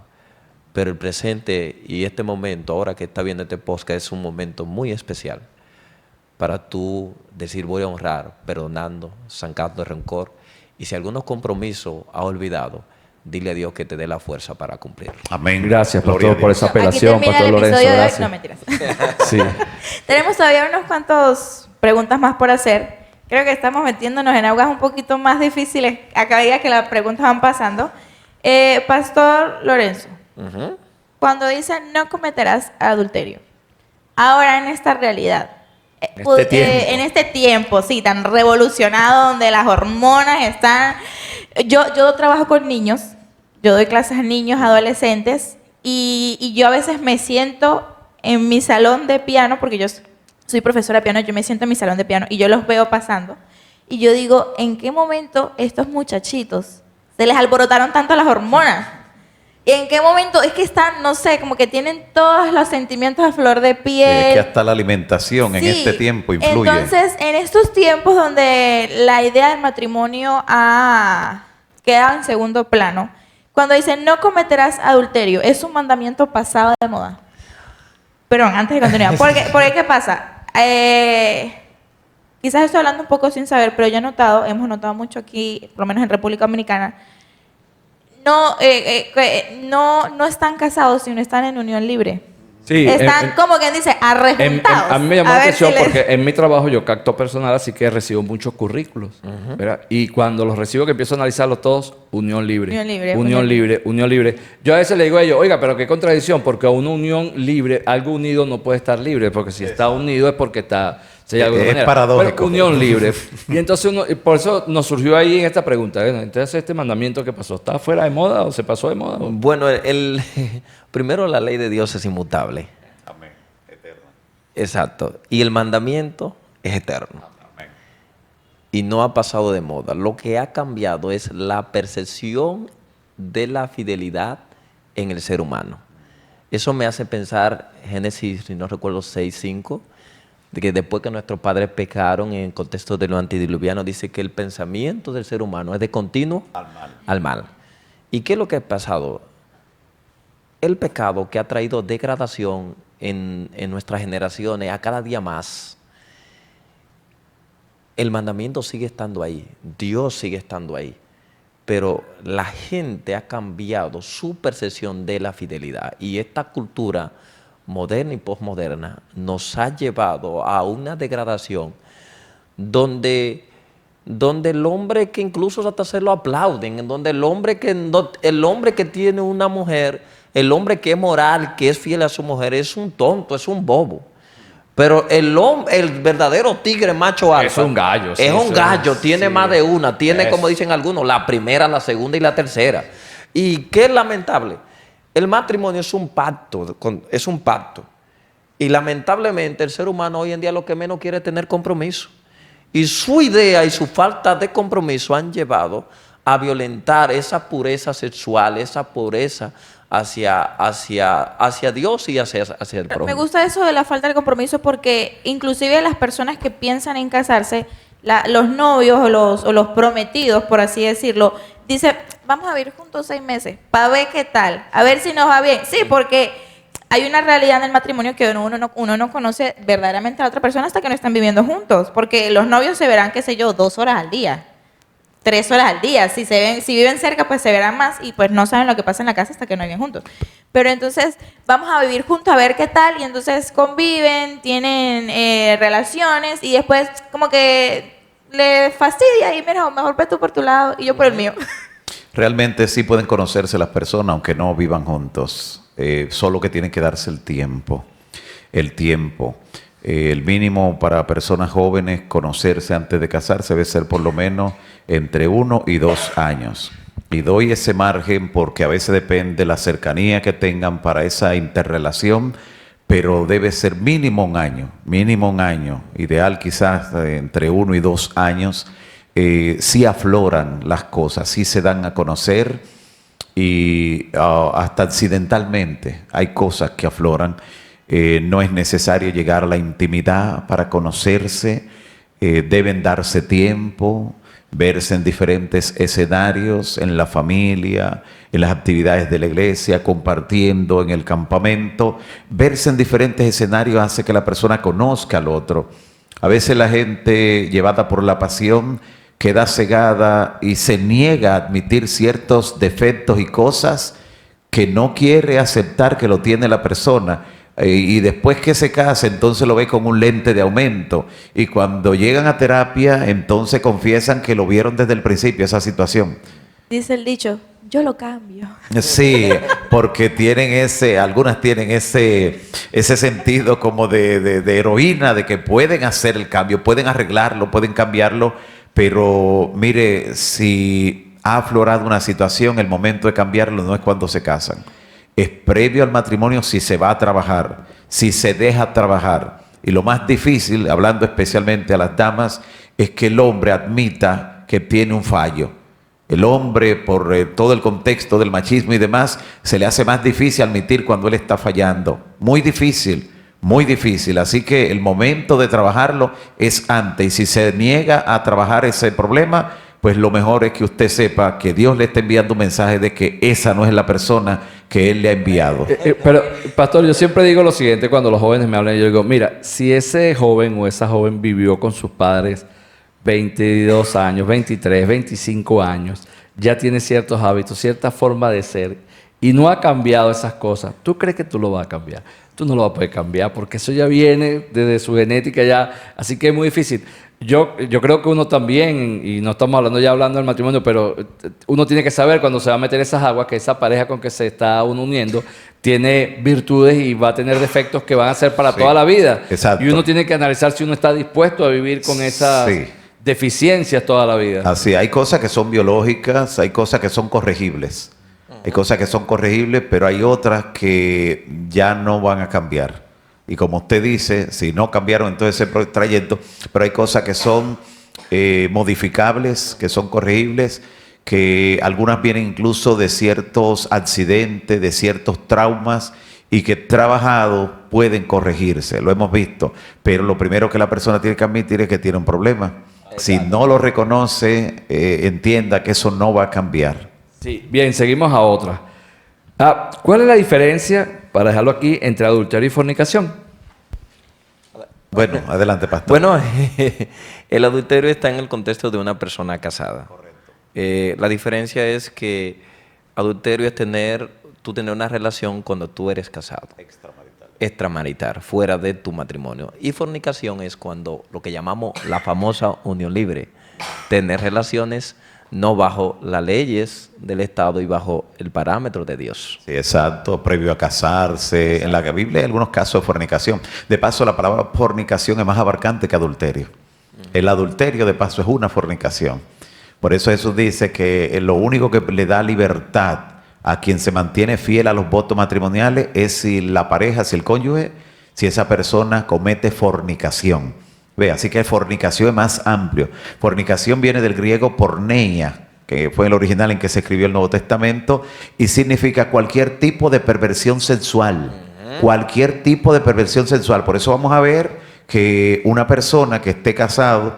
Pero el presente y este momento, ahora que está viendo este podcast, es un momento muy especial para tú decir voy a honrar, perdonando, sacando rencor. Y si algunos compromisos has olvidado, dile a Dios que te dé la fuerza para cumplir. Amén. Gracias, pastor, por esa apelación, pastor Lorenzo. Gracias. No, mentiras. Sí. Tenemos todavía unos cuantos preguntas más por hacer. Creo que estamos metiéndonos en aguas un poquito más difíciles a medida que las preguntas van pasando. Pastor Lorenzo, cuando dice no cometerás adulterio, ahora en esta realidad, en este tiempo, sí, tan revolucionado, donde las hormonas están... Yo trabajo con niños, yo doy clases a niños, adolescentes, y yo a veces me siento en mi salón de piano, porque yo soy profesora de piano, yo me siento en mi salón de piano y yo los veo pasando, y yo digo, ¿en qué momento estos muchachitos se les alborotaron tanto las hormonas? ¿Y en qué momento? Es que están, no sé, como que tienen todos los sentimientos a flor de piel. Es que hasta la alimentación en este tiempo influye. Entonces, en estos tiempos donde la idea del matrimonio queda en segundo plano, cuando dicen no cometerás adulterio, es un mandamiento pasado de moda. Perdón, antes de continuar. Porque ¿qué pasa? Quizás estoy hablando un poco sin saber, pero yo hemos notado mucho aquí, por lo menos en República Dominicana, no están casados, sino están en unión libre. Sí, están, como quien dice, arrejuntados. A mí me llamó la atención si porque en mi trabajo yo capto personal, así que recibo muchos currículos. ¿Verdad? Y cuando los recibo, que empiezo a analizarlos todos, unión libre. Unión libre. Yo a veces le digo a ellos, oiga, pero qué contradicción, porque una unión libre, algo unido no puede estar libre, porque si está unido es porque está... Es paradójico. Pero unión libre. Y entonces por eso nos surgió ahí en esta pregunta. Entonces, ¿este mandamiento qué pasó? ¿Está fuera de moda o se pasó de moda? Bueno, primero la ley de Dios es inmutable. Amén. Eterno. Exacto. Y el mandamiento es eterno. Amén. Y no ha pasado de moda. Lo que ha cambiado es la percepción de la fidelidad en el ser humano. Eso me hace pensar, Génesis, si no recuerdo, 6:5, de que después que nuestros padres pecaron, en el contexto de lo antediluviano, dice que el pensamiento del ser humano es de continuo al mal. ¿Y qué es lo que ha pasado? El pecado que ha traído degradación en nuestras generaciones a cada día más. El mandamiento sigue estando ahí, Dios sigue estando ahí, pero la gente ha cambiado su percepción de la fidelidad, y esta cultura moderna y posmoderna nos ha llevado a una degradación donde el hombre, que incluso hasta se lo aplauden, donde el hombre que tiene una mujer, el hombre que es moral, que es fiel a su mujer, es un tonto, es un bobo. Pero el verdadero tigre macho alfa es un gallo. Es un gallo, tiene más de una, tiene, como dicen algunos, la primera, la segunda y la tercera. Y qué lamentable. El matrimonio es un pacto, y lamentablemente el ser humano hoy en día lo que menos quiere es tener compromiso. Y su idea y su falta de compromiso han llevado a violentar esa pureza sexual, esa pureza hacia Dios y hacia el prójimo. Me gusta eso de la falta de compromiso, porque inclusive las personas que piensan en casarse, los novios o los prometidos, por así decirlo, dice, vamos a vivir juntos 6 meses, para ver qué tal, a ver si nos va bien. Sí, porque hay una realidad en el matrimonio que uno no conoce verdaderamente a la otra persona hasta que no están viviendo juntos, porque los novios se verán, qué sé yo, 2 horas al día, 3 horas al día. Si viven cerca, pues se verán más, y pues no saben lo que pasa en la casa hasta que no viven juntos. Pero entonces vamos a vivir juntos a ver qué tal, y entonces conviven, tienen relaciones, y después como que le fastidia, y mira, mejor ve tú por tu lado y yo por el mío. Realmente sí pueden conocerse las personas aunque no vivan juntos, solo que tienen que darse el tiempo. El mínimo para personas jóvenes conocerse antes de casarse debe ser por lo menos entre 1 y 2 años. Y doy ese margen porque a veces depende de la cercanía que tengan para esa interrelación, pero debe ser mínimo un año, ideal quizás entre 1 y 2 años. Sí afloran las cosas, sí se dan a conocer, y hasta accidentalmente hay cosas que afloran. No es necesario llegar a la intimidad para conocerse, deben darse tiempo, verse en diferentes escenarios, en la familia, en las actividades de la iglesia, compartiendo en el campamento. Verse en diferentes escenarios hace que la persona conozca al otro. A veces la gente, llevada por la pasión, queda cegada y se niega a admitir ciertos defectos y cosas que no quiere aceptar que lo tiene la persona. Y después que se casa, entonces lo ve con un lente de aumento. Y cuando llegan a terapia, entonces confiesan que lo vieron desde el principio, esa situación. dice el dicho, yo lo cambio. Sí, porque algunas tienen ese sentido como de heroína, de que pueden hacer el cambio, pueden arreglarlo, pueden cambiarlo, pero mire, si ha aflorado una situación, el momento de cambiarlo no es cuando se casan, es previo al matrimonio, si se va a trabajar, si se deja trabajar. Y lo más difícil, hablando especialmente a las damas, es que el hombre admita que tiene un fallo. El hombre, por todo el contexto del machismo y demás, se le hace más difícil admitir cuando él está fallando. Muy difícil, muy difícil. Así que el momento de trabajarlo es antes. Y si se niega a trabajar ese problema, pues lo mejor es que usted sepa que Dios le está enviando un mensaje de que esa no es la persona que Él le ha enviado. Pero, pastor, yo siempre digo lo siguiente cuando los jóvenes me hablan. Yo digo, mira, si ese joven o esa joven vivió con sus padres 22 años, 23, 25 años, ya tiene ciertos hábitos, cierta forma de ser y no ha cambiado esas cosas, ¿tú crees que tú lo vas a cambiar? Tú no lo vas a poder cambiar porque eso ya viene desde su genética ya, así que es muy difícil. Yo creo que uno también, y no estamos hablando del matrimonio, pero uno tiene que saber cuando se va a meter esas aguas que esa pareja con que se está uno uniendo tiene virtudes y va a tener defectos que van a ser para toda la vida. Exacto. Y uno tiene que analizar si uno está dispuesto a vivir con esas deficiencias toda la vida. Así, hay cosas que son biológicas, hay cosas que son corregibles. Hay cosas que son corregibles, pero hay otras que ya no van a cambiar. Y como usted dice, si no cambiaron en todo ese trayecto, pero hay cosas que son modificables, que son corregibles, que algunas vienen incluso de ciertos accidentes, de ciertos traumas, y que trabajado pueden corregirse, lo hemos visto. Pero lo primero que la persona tiene que admitir es que tiene un problema. Exacto. Si no lo reconoce, entienda que eso no va a cambiar. Sí, bien, seguimos a otra. ¿Cuál es la diferencia, para dejarlo aquí, entre adulterio y fornicación? Bueno, adelante, pastor. Bueno, el adulterio está en el contexto de una persona casada. Correcto. La diferencia es que adulterio es tú tener una relación cuando tú eres casado. Extramarital, fuera de tu matrimonio. Y fornicación es cuando lo que llamamos la famosa unión libre. Tener relaciones no bajo las leyes del Estado y bajo el parámetro de Dios. Sí, exacto, previo a casarse. Exacto. En la Biblia hay algunos casos de fornicación. De paso, la palabra fornicación es más abarcante que adulterio. El adulterio, de paso, es una fornicación. Por eso Jesús dice que lo único que le da libertad a quien se mantiene fiel a los votos matrimoniales es si la pareja, si el cónyuge, si esa persona comete fornicación. Ve, así que fornicación es más amplio. Fornicación viene del griego porneia, que fue el original en que se escribió el Nuevo Testamento, y significa cualquier tipo de perversión sexual. Cualquier tipo de perversión sexual. Por eso vamos a ver que una persona que esté casado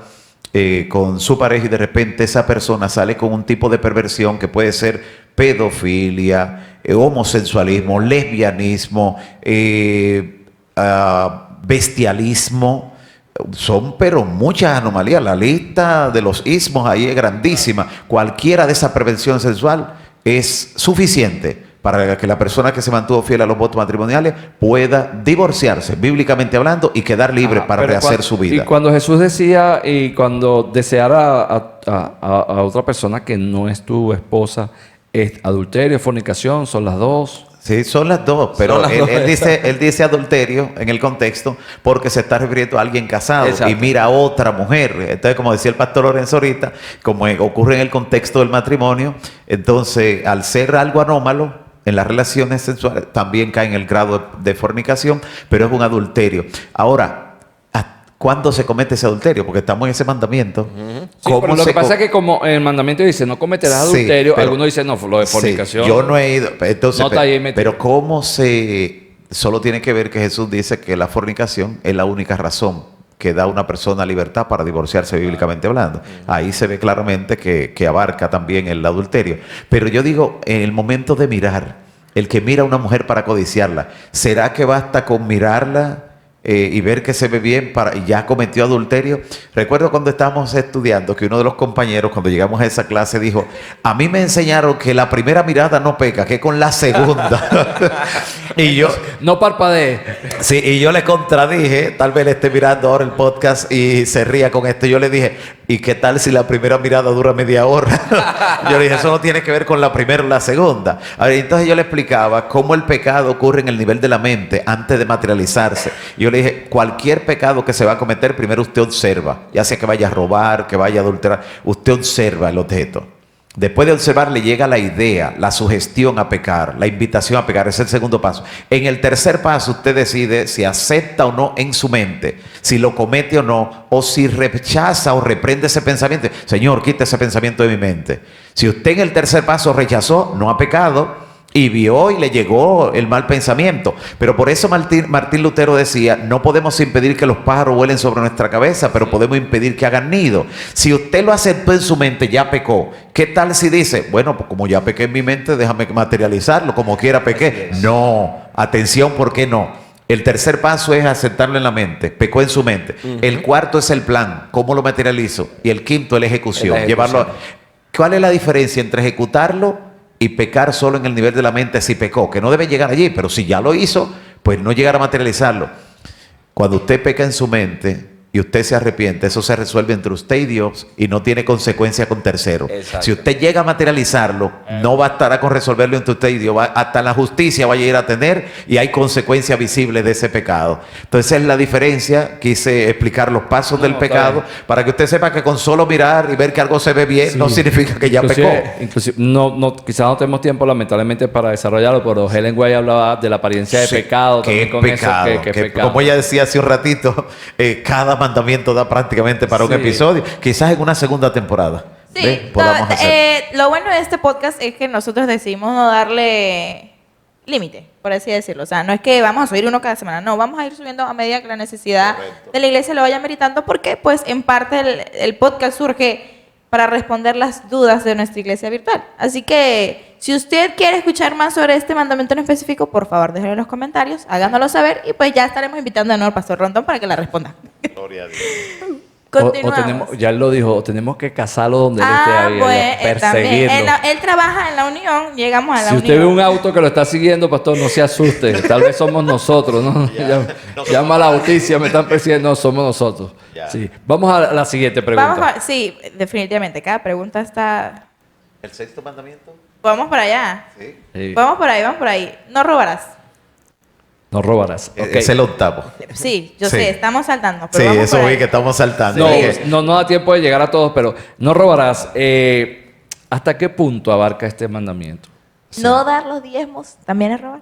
con su pareja y de repente esa persona sale con un tipo de perversión que puede ser pedofilia, homosexualismo, lesbianismo, bestialismo. Son pero muchas anomalías. La lista de los ismos ahí es grandísima. Cualquiera de esa perversión sexual es suficiente para que la persona que se mantuvo fiel a los votos matrimoniales pueda divorciarse, bíblicamente hablando, y quedar libre para rehacer su vida. Y cuando Jesús decía, y cuando deseara a otra persona que no es tu esposa, ¿es adulterio, fornicación, son las dos? Sí, son las dos, pero él dice adulterio en el contexto porque se está refiriendo a alguien casado. Exacto. Y mira a otra mujer. Entonces, como decía el pastor Lorenzo ahorita, como ocurre en el contexto del matrimonio, entonces al ser algo anómalo en las relaciones sexuales, también cae en el grado de fornicación, pero es un adulterio. Ahora, ¿cuándo se comete ese adulterio? Porque estamos en ese mandamiento. Sí, pero lo que pasa es que como el mandamiento dice no cometerás adulterio, pero algunos dicen no, lo de fornicación. Sí, yo no he ido. Entonces, no está ahí metido. Pero ¿cómo se...? Solo tiene que ver que Jesús dice que la fornicación es la única razón que da a una persona libertad para divorciarse bíblicamente hablando. Ahí se ve claramente que abarca también el adulterio. Pero yo digo, en el momento de mirar, el que mira a una mujer para codiciarla, ¿será que basta con mirarla y ver que se ve bien y ya cometió adulterio? Recuerdo cuando estábamos estudiando que uno de los compañeros, cuando llegamos a esa clase, dijo: a mí me enseñaron que la primera mirada no peca, que con la segunda. Y yo no parpadee. Sí, y yo le contradije, tal vez le esté mirando ahora el podcast y se ría con esto. Yo le dije: ¿y qué tal si la primera mirada dura media hora? Yo le dije, eso no tiene que ver con la primera o la segunda. A ver, entonces yo le explicaba cómo el pecado ocurre en el nivel de la mente antes de materializarse. Yo le dije, cualquier pecado que se va a cometer, primero usted observa, ya sea que vaya a robar, que vaya a adulterar, usted observa el objeto. Después de observar le llega la idea, la sugestión a pecar, la invitación a pecar, ese es el segundo paso. En el tercer paso usted decide si acepta o no en su mente, si lo comete o no, o si rechaza o reprende ese pensamiento. Señor, quita ese pensamiento de mi mente. Si usted en el tercer paso rechazó, no ha pecado, y vio y le llegó el mal pensamiento. Pero por eso Martín Lutero decía, no podemos impedir que los pájaros vuelen sobre nuestra cabeza, pero podemos impedir que hagan nido. Si usted lo aceptó en su mente, ya pecó. ¿Qué tal si dice, bueno, pues como ya pequé en mi mente, déjame materializarlo, como quiera pequé? No, atención, ¿por qué no? El tercer paso es aceptarlo en la mente, pecó en su mente. El cuarto es el plan, ¿cómo lo materializo? Y el quinto es la ejecución. Llevarlo. ¿Cuál es la diferencia entre ejecutarlo y pecar solo en el nivel de la mente si pecó? Que no debe llegar allí, pero si ya lo hizo, pues no llegar a materializarlo. Cuando usted peca en su mente y usted se arrepiente, eso se resuelve entre usted y Dios y no tiene consecuencia con terceros. Si usted llega a materializarlo, no bastará con resolverlo entre usted y Dios, hasta la justicia vaya a ir a tener y hay consecuencias visibles de ese pecado. Entonces esa es la diferencia. Quise explicar los pasos del pecado para que usted sepa que con solo mirar y ver que algo se ve bien no significa que ya pecó. Inclusive, quizás no tenemos tiempo lamentablemente para desarrollarlo, pero Helen White hablaba de la apariencia de pecado. ¿Qué es pecado? Pecado? Como ella decía hace un ratito, cada mandamiento da prácticamente para un episodio, quizás en una segunda temporada. Sí, lo bueno de este podcast es que nosotros decidimos no darle límite, por así decirlo. O sea, no es que vamos a subir uno cada semana, no, vamos a ir subiendo a medida que la necesidad de la iglesia lo vaya meritando, porque pues en parte el podcast surge para responder las dudas de nuestra iglesia virtual. Así que si usted quiere escuchar más sobre este mandamiento en específico, por favor déjenlo en los comentarios, háganoslo saber y pues ya estaremos invitando de nuevo al pastor Rondón para que la responda. Gloria a Dios. O tenemos, ya él lo dijo, tenemos que casarlo donde él esté ahí, perseguirlo. Él trabaja en la unión, llegamos a la unión. Si usted ve un auto que lo está siguiendo, pastor, no se asuste, tal vez somos nosotros, ¿no? Llama a la justicia, me están persiguiendo, no, somos nosotros. Sí. Vamos a la siguiente pregunta. Sí, definitivamente, cada pregunta está... ¿El sexto mandamiento? Vamos para allá. Sí. Vamos por ahí. No robarás. No robarás. Okay. Es el octavo. Sí, yo sé, estamos saltando. Pero sí, eso vi que estamos saltando. No da tiempo de llegar a todos, pero no robarás. ¿Hasta qué punto abarca este mandamiento? No dar los diezmos también es robar.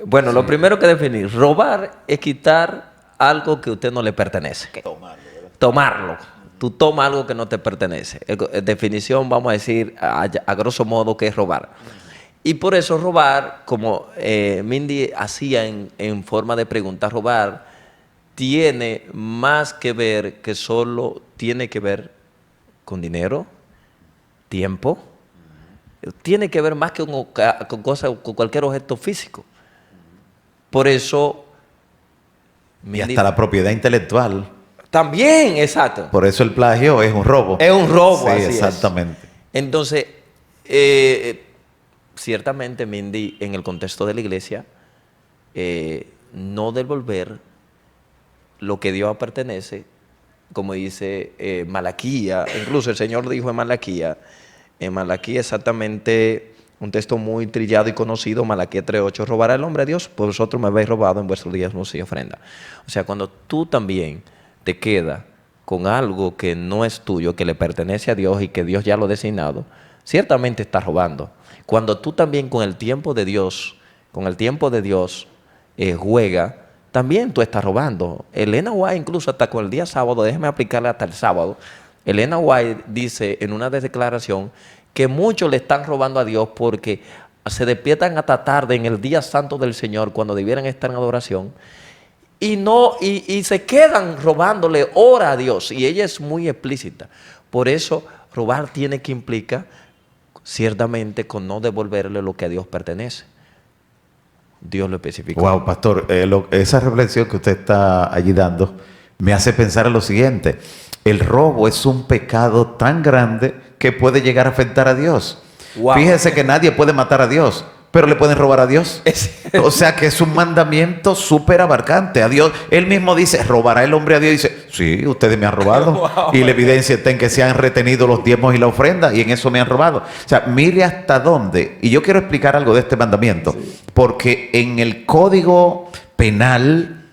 Bueno, lo primero que definir, robar es quitar algo que a usted no le pertenece. Tomarlo. Tú tomas algo que no te pertenece. En definición, vamos a decir a grosso modo que es robar. Y por eso robar, como Mindy hacía en forma de pregunta, robar tiene más que ver que solo tiene que ver con dinero, tiempo. Tiene que ver más que con cosas, con cualquier objeto físico. Por eso... Y hasta la propiedad intelectual. También, exacto. Por eso el plagio es un robo. Es un robo, sí, así exactamente. Es. Entonces, ciertamente, Mindy, en el contexto de la iglesia, no devolver lo que Dios pertenece, como dice Malaquía, incluso el Señor dijo en Malaquía exactamente un texto muy trillado y conocido, Malaquía 3:8, robará el hombre a Dios, pues vosotros me habéis robado en vuestros diezmos y ofrenda. O sea, cuando tú también te quedas con algo que no es tuyo, que le pertenece a Dios y que Dios ya lo ha designado, ciertamente estás robando. Cuando tú también con el tiempo de Dios, juega, también tú estás robando. Elena White, incluso hasta con el día sábado, déjeme aplicarle hasta el sábado, Elena White dice en una declaración que muchos le están robando a Dios porque se despiertan hasta tarde en el día santo del Señor cuando debieran estar en adoración y se quedan robándole hora a Dios. Y ella es muy explícita. Por eso robar tiene que implicar ciertamente con no devolverle lo que a Dios pertenece. Dios lo especificó. Wow, pastor, esa reflexión que usted está allí dando me hace pensar en lo siguiente. El robo es un pecado tan grande que puede llegar a afectar a Dios. Wow. Fíjese que nadie puede matar a Dios, pero le pueden robar a Dios. O sea que es un mandamiento súper abarcante. A Dios, él mismo dice, ¿robará el hombre a Dios? Y dice, sí, ustedes me han robado. Wow. Y la evidencia está en que se han retenido los diezmos y la ofrenda, y en eso me han robado. O sea, mire hasta dónde. Y yo quiero explicar algo de este mandamiento. Porque en el Código Penal,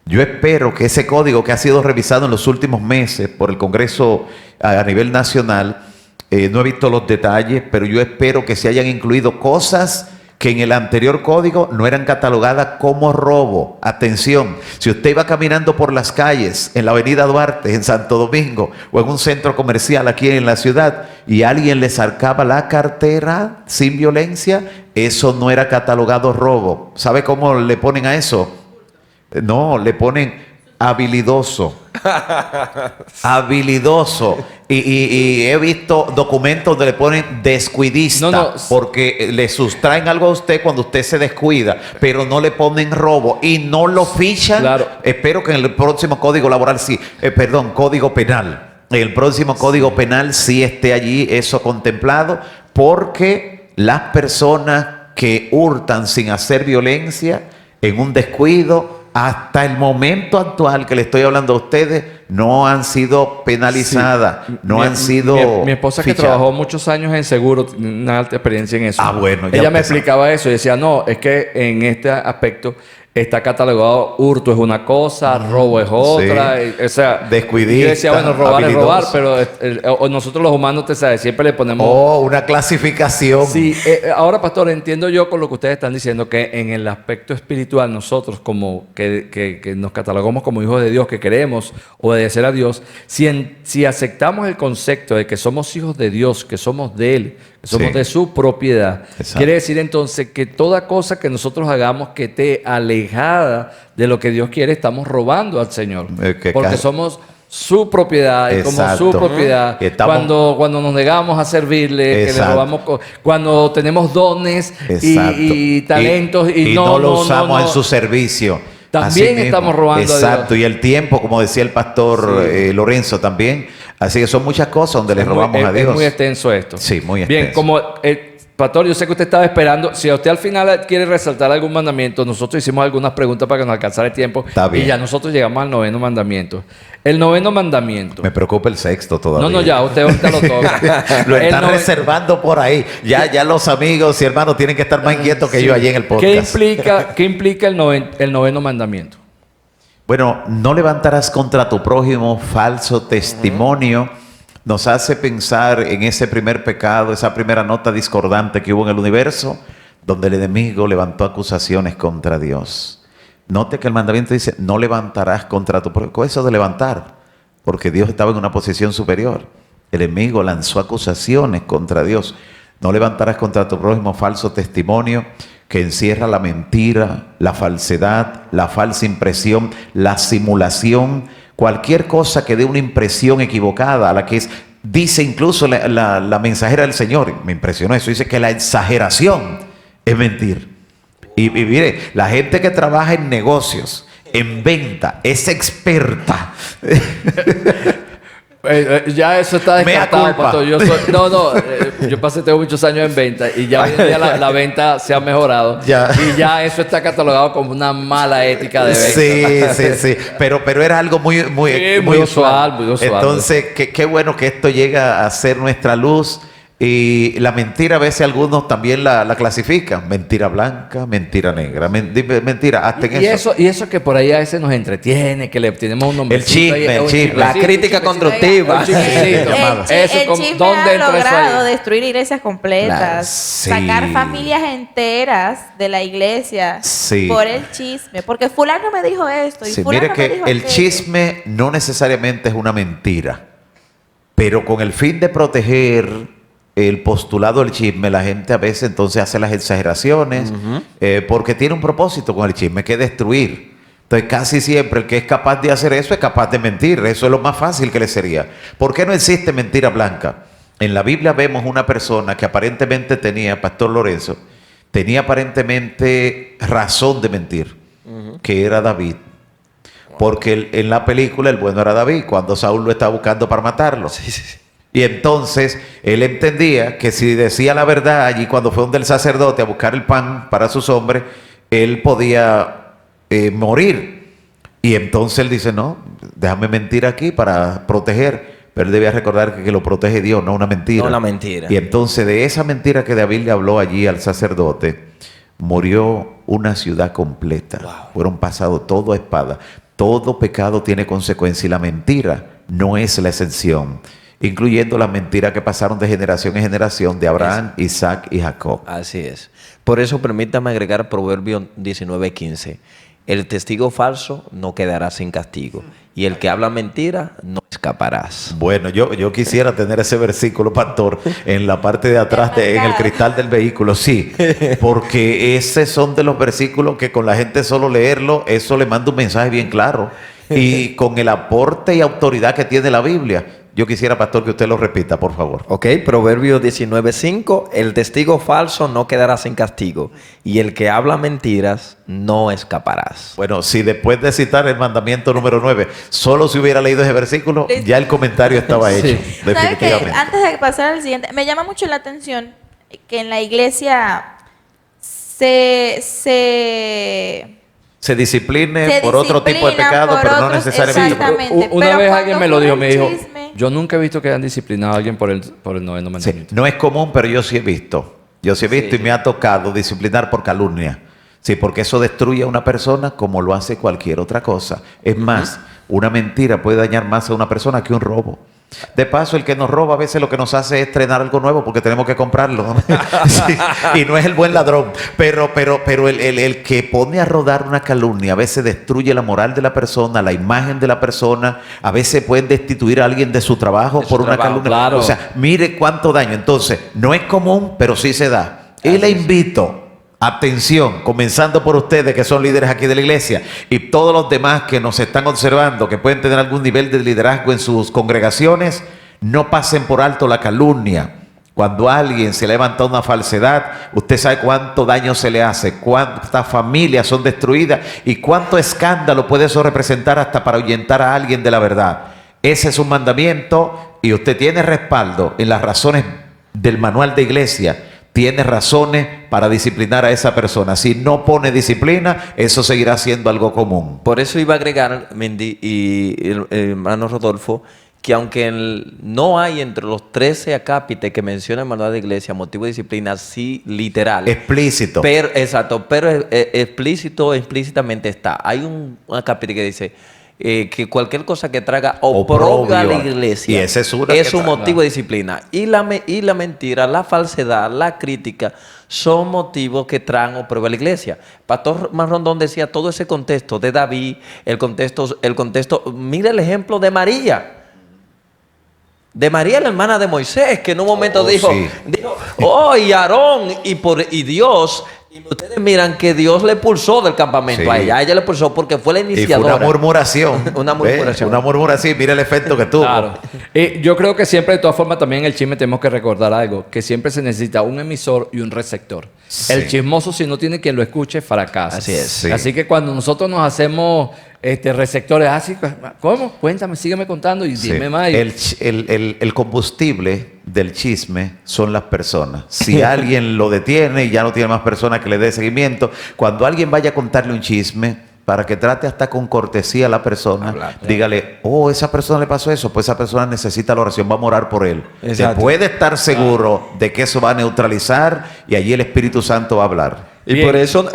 yo espero que ese código que ha sido revisado en los últimos meses por el Congreso a nivel nacional, no he visto los detalles, pero yo espero que se hayan incluido cosas que en el anterior código no eran catalogadas como robo. Atención, si usted iba caminando por las calles, en la avenida Duarte, en Santo Domingo, o en un centro comercial aquí en la ciudad, y alguien le sacaba la cartera sin violencia, eso no era catalogado robo. ¿Sabe cómo le ponen a eso? No, le ponen habilidoso. Habilidoso. Y he visto documentos donde le ponen descuidista, porque le sustraen algo a usted cuando usted se descuida, pero no le ponen robo y no lo fichan. Claro. Espero que en el próximo código laboral código penal. En el próximo código penal sí esté allí eso contemplado, porque las personas que hurtan sin hacer violencia, en un descuido, hasta el momento actual que le estoy hablando a ustedes, no han sido penalizadas, sí. no han sido Mi esposa fichadas. que trabajó muchos años en seguro, tiene una alta experiencia en eso. Ah, bueno, ya ella me empezamos. explicaba eso y decía, no, es que en este aspecto está catalogado hurto es una cosa, robo es otra, sí. o sea, Descuidista, yo decía, bueno, robar es robar, habilidoso. pero nosotros los humanos, te sabes, siempre le ponemos... Oh, una clasificación. Sí, ahora, pastor, entiendo yo con lo que ustedes están diciendo que en el aspecto espiritual nosotros como que nos catalogamos como hijos de Dios, que queremos obedecer a Dios, si aceptamos el concepto de que somos hijos de Dios, que somos de Él, que somos Sí. de su propiedad, Exacto. quiere decir entonces que toda cosa que nosotros hagamos que esté alejada de lo que Dios quiere, estamos robando al Señor. Porque somos su propiedad y como Exacto. su propiedad. Estamos- Cuando nos negamos a servirle, que le Exacto. robamos, cuando tenemos dones Exacto. y talentos y, no lo usamos en su servicio. También Así mismo. estamos robando a Dios. Exacto. Y el tiempo, como decía el pastor Lorenzo también. Así que son muchas cosas donde le robamos a Dios. Es muy extenso esto. Sí, muy Bien, extenso. como pastor, yo sé que usted estaba esperando. Si a usted al final quiere resaltar algún mandamiento, nosotros hicimos algunas preguntas para que nos alcanzara el tiempo. Está bien. Y ya nosotros llegamos al 9º mandamiento. El 9º mandamiento. Me preocupa el sexto todavía. No, ya, usted ahorita lo toca. Lo El están nove- reservando por ahí. Ya los amigos y hermanos tienen que estar más inquietos que yo allí en el podcast. ¿Qué implica el 9º mandamiento? Bueno, no levantarás contra tu prójimo falso testimonio. Nos hace pensar en ese primer pecado, esa primera nota discordante que hubo en el universo, donde el enemigo levantó acusaciones contra Dios. Note que el mandamiento dice, no levantarás contra tu prójimo. Eso de levantar, porque Dios estaba en una posición superior. El enemigo lanzó acusaciones contra Dios. No levantarás contra tu prójimo falso testimonio, que encierra la mentira, la falsedad, la falsa impresión, la simulación, cualquier cosa que dé una impresión equivocada, a la que dice incluso la mensajera del Señor. Me impresionó eso, dice que la exageración es mentir. Y mire, la gente que trabaja en negocios, en venta, es experta. Ya eso está Mea descartado, culpa. pastor. Yo tengo muchos años en venta y ya hoy en día la venta se ha mejorado. Ya. Y ya eso está catalogado como una mala ética de venta. Sí. Pero era algo muy usual, muy usual. Entonces, qué bueno que esto llega a ser nuestra luz. Y la mentira a veces algunos también la clasifican. Mentira blanca, mentira negra. Mentira, hasta en Y eso. eso que por ahí a veces nos entretiene, que le tenemos un nombre. El chisme. La crítica constructiva. Eso, chisme ¿dónde ha entra eso logrado ahí? destruir iglesias completas, Sí. sacar familias enteras de la iglesia Sí. por el chisme. Porque fulano me dijo esto y Sí, fulano mire me que dijo el aquello. chisme no necesariamente es una mentira, pero con el fin de proteger el postulado del chisme, la gente a veces entonces hace las exageraciones, porque tiene un propósito con el chisme, que es destruir. Entonces casi siempre el que es capaz de hacer eso es capaz de mentir. Eso es lo más fácil que le sería. ¿Por qué no existe mentira blanca? En la Biblia vemos una persona que aparentemente tenía, Pastor Lorenzo, tenía aparentemente razón de mentir, que era David. Porque en la película el bueno era David, cuando Saúl lo estaba buscando para matarlo. Y entonces él entendía que si decía la verdad allí cuando fue donde el sacerdote a buscar el pan para sus hombres, él podía morir. Y entonces él dice, no, déjame mentir aquí para proteger. Pero él debía recordar que lo protege Dios, no una mentira. No una mentira. Y entonces de esa mentira que David le habló allí al sacerdote, murió una ciudad completa. Wow. Fueron pasados todo a espada. Todo pecado tiene consecuencia y la mentira no es la excepción, incluyendo las mentiras que pasaron de generación en generación de Abraham, Isaac y Jacob. Así es. Por eso permítame agregar Proverbio 19:15. El testigo falso no quedará sin castigo, y el que habla mentira no escaparás. Bueno, yo quisiera tener ese versículo, pastor, en la parte de atrás, en el cristal del vehículo, sí, porque esos son de los versículos que con la gente solo leerlo, eso le manda un mensaje bien claro, y con el aporte y autoridad que tiene la Biblia. Yo quisiera, pastor, que usted lo repita, por favor. Ok, Proverbio 19:5. El testigo falso no quedará sin castigo, y el que habla mentiras no escaparás. Bueno, si después de citar el mandamiento número 9, solo se hubiera leído ese versículo, ya el comentario estaba hecho, ¿Sabes qué? definitivamente. Antes de pasar al siguiente, me llama mucho la atención que en la iglesia se discipline por otro tipo de pecado, pero no necesariamente. Exactamente. Una Pero vez cuando alguien me lo ocurre dijo, un me dijo, chisme- yo nunca he visto que hayan disciplinado a alguien por el noveno Sí, mandamiento. no es común, pero yo sí he visto. Yo sí he visto y me ha tocado disciplinar por calumnia. Sí, porque eso destruye a una persona como lo hace cualquier otra cosa. Es más, una mentira puede dañar más a una persona que un robo. De paso, el que nos roba a veces lo que nos hace es estrenar algo nuevo porque tenemos que comprarlo, ¿no? Sí, y no es el buen ladrón. Pero el que pone a rodar una calumnia a veces destruye la moral de la persona, la imagen de la persona. A veces pueden destituir a alguien de su trabajo por una calumnia. claro. O sea, mire cuánto daño. Entonces, no es común, pero sí se da. Y le invito, atención, comenzando por ustedes que son líderes aquí de la iglesia y todos los demás que nos están observando, que pueden tener algún nivel de liderazgo en sus congregaciones, no pasen por alto la calumnia. Cuando alguien se levanta una falsedad, usted sabe cuánto daño se le hace, cuántas familias son destruidas y cuánto escándalo puede eso representar hasta para ahuyentar a alguien de la verdad. Ese es un mandamiento y usted tiene respaldo en las razones del manual de iglesia. Tiene razones para disciplinar a esa persona. Si no pone disciplina, eso seguirá siendo algo común. Por eso iba a agregar, Mendy y el hermano Rodolfo, que aunque no hay entre los 13 acápites que menciona el manual de iglesia motivo de disciplina, sí literal. Explícito. Pero, exacto, pero explícitamente está. Hay un acápite que dice que cualquier cosa que traga oprobio a la iglesia Y esa es una es que un traga. motivo de disciplina. Y la mentira, la falsedad, la crítica son motivos que traen oprobio a la iglesia. Pastor Marrondón decía todo ese contexto de David, el contexto, mira el ejemplo de María. De María, la hermana de Moisés, que en un momento dijo, sí. oh, y Aarón, y Dios, y ustedes miran que Dios le expulsó del campamento Sí. a ella le expulsó porque fue la Y fue iniciadora. una murmuración. Una murmuración. Una murmuración. Mira el efecto que tuvo. Claro. Y yo creo que siempre, de todas formas, también en el chisme tenemos que recordar algo, que siempre se necesita un emisor y un receptor. Sí. El chismoso, si no tiene quien lo escuche, fracasa. Así es. Sí. Así que cuando nosotros nos hacemos receptores, así, ¿cómo? Cuéntame, sígueme contando y Sí. dime más. El combustible del chisme son las personas. Si alguien lo detiene y ya no tiene más personas que le dé seguimiento, cuando alguien vaya a contarle un chisme, para que trate hasta con cortesía a la persona, dígale, oh, esa persona le pasó eso, pues esa persona necesita la oración, vamos a orar por él. Exacto. Se puede estar seguro de que eso va a neutralizar y allí el Espíritu Santo va a hablar. Y Bien. por eso,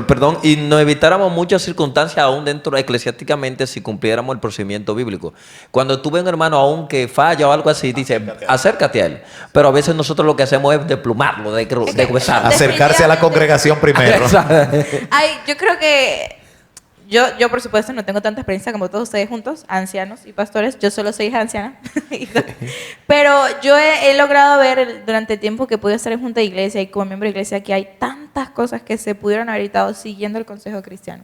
perdón, y nos evitáramos muchas circunstancias aún dentro eclesiásticamente si cumpliéramos el procedimiento bíblico. Cuando tú ves un hermano aún que falla o algo así, dice, acércate a él. Pero a veces nosotros lo que hacemos es desplumarlo, de besarlo. Acercarse a la congregación primero. Ay, yo creo que yo por supuesto no tengo tanta experiencia como todos ustedes juntos, ancianos y pastores. Yo solo soy hija anciana. Pero yo he logrado ver durante el tiempo que pude estar en junta de iglesia y como miembro de iglesia que hay tantas cosas que se pudieron haber evitado siguiendo el consejo cristiano.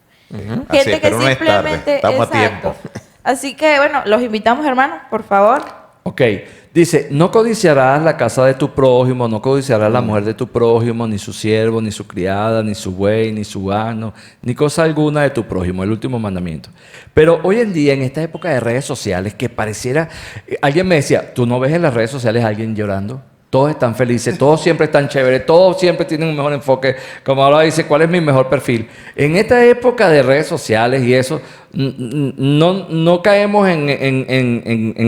Así es, pero no es tarde, estamos a exacto. tiempo. Así que bueno, los invitamos, hermanos, por favor. Ok, dice, no codiciarás la casa de tu prójimo, no codiciarás la mujer de tu prójimo, ni su siervo, ni su criada, ni su buey, ni su asno, ni cosa alguna de tu prójimo, el último mandamiento. Pero hoy en día, en esta época de redes sociales, que pareciera, alguien me decía, ¿tú no ves en las redes sociales a alguien llorando? Todos están felices, todos siempre están chéveres, todos siempre tienen un mejor enfoque. Como ahora dice, ¿cuál es mi mejor perfil? En esta época de redes sociales y eso, no caemos en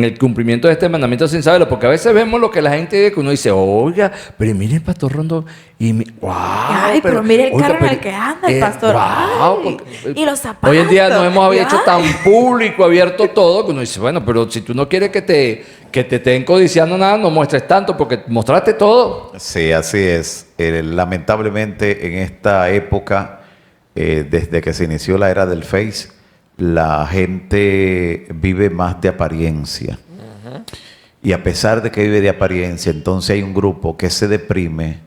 el cumplimiento de este mandamiento sin saberlo, porque a veces vemos lo que la gente ve, que uno dice, oiga, pero mire el pastor Rondón, y wow, ay, pero mire el carro en el que anda el pastor. Wow, ay, y los zapatos. Hoy en día nos hemos hecho ay. tan público, abierto todo, que uno dice, bueno, pero si tú no quieres que te estén codiciando nada, no muestres tanto, porque mostraste todo. Sí, así es. Lamentablemente en esta época, desde que se inició la era del Face, la gente vive más de apariencia. Y a pesar de que vive de apariencia, entonces hay un grupo que se deprime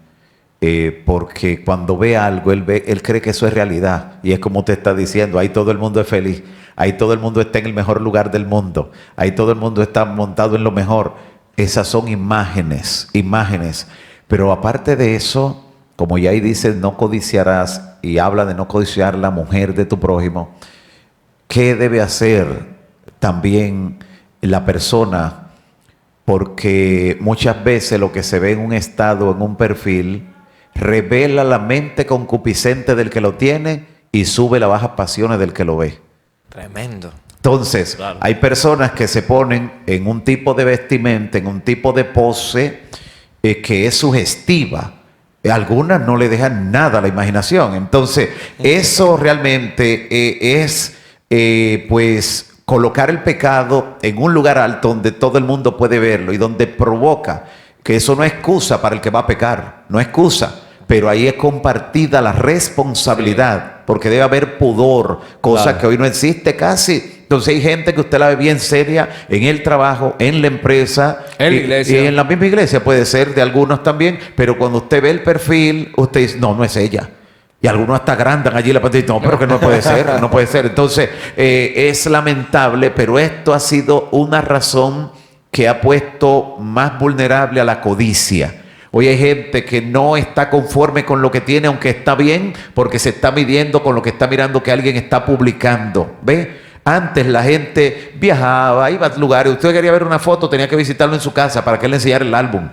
porque cuando ve algo, él cree que eso es realidad. Y es como usted está diciendo, ahí todo el mundo es feliz, ahí todo el mundo está en el mejor lugar del mundo, ahí todo el mundo está montado en lo mejor. Esas son imágenes. Pero aparte de eso, como ya ahí dice, no codiciarás, y habla de no codiciar la mujer de tu prójimo, ¿qué debe hacer también la persona? Porque muchas veces lo que se ve en un estado, en un perfil, revela la mente concupiscente del que lo tiene y sube las bajas pasiones del que lo ve. Tremendo. Entonces, claro, hay personas que se ponen en un tipo de vestimenta, en un tipo de pose que es sugestiva. Algunas no le dejan nada a la imaginación. Entonces, eso realmente es, pues, colocar el pecado en un lugar alto donde todo el mundo puede verlo y donde provoca, que eso no es excusa para el que va a pecar, no es excusa, pero ahí es compartida la responsabilidad, porque debe haber pudor, cosa claro, que hoy no existe casi. Entonces hay gente que usted la ve bien seria en el trabajo, en la empresa, en la iglesia. Y en la misma iglesia puede ser de algunos también, pero cuando usted ve el perfil, usted dice, no, no es ella. Y algunos hasta agrandan allí la pantalla y dicen, no, pero que no puede ser, no puede ser. Entonces, es lamentable, pero esto ha sido una razón que ha puesto más vulnerable a la codicia. Hoy hay gente que no está conforme con lo que tiene, aunque está bien, porque se está midiendo con lo que está mirando que alguien está publicando. ¿Ve? Antes la gente viajaba, iba a lugares. Usted quería ver una foto, tenía que visitarlo en su casa para que él le enseñara el álbum.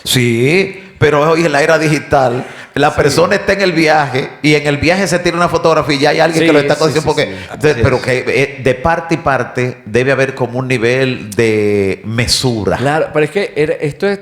Sí, pero hoy en la era digital, la persona está en el viaje y en el viaje se tira una fotografía y ya hay alguien que lo está diciendo porque, pero que de parte y parte debe haber como un nivel de mesura. Claro, pero es que esto es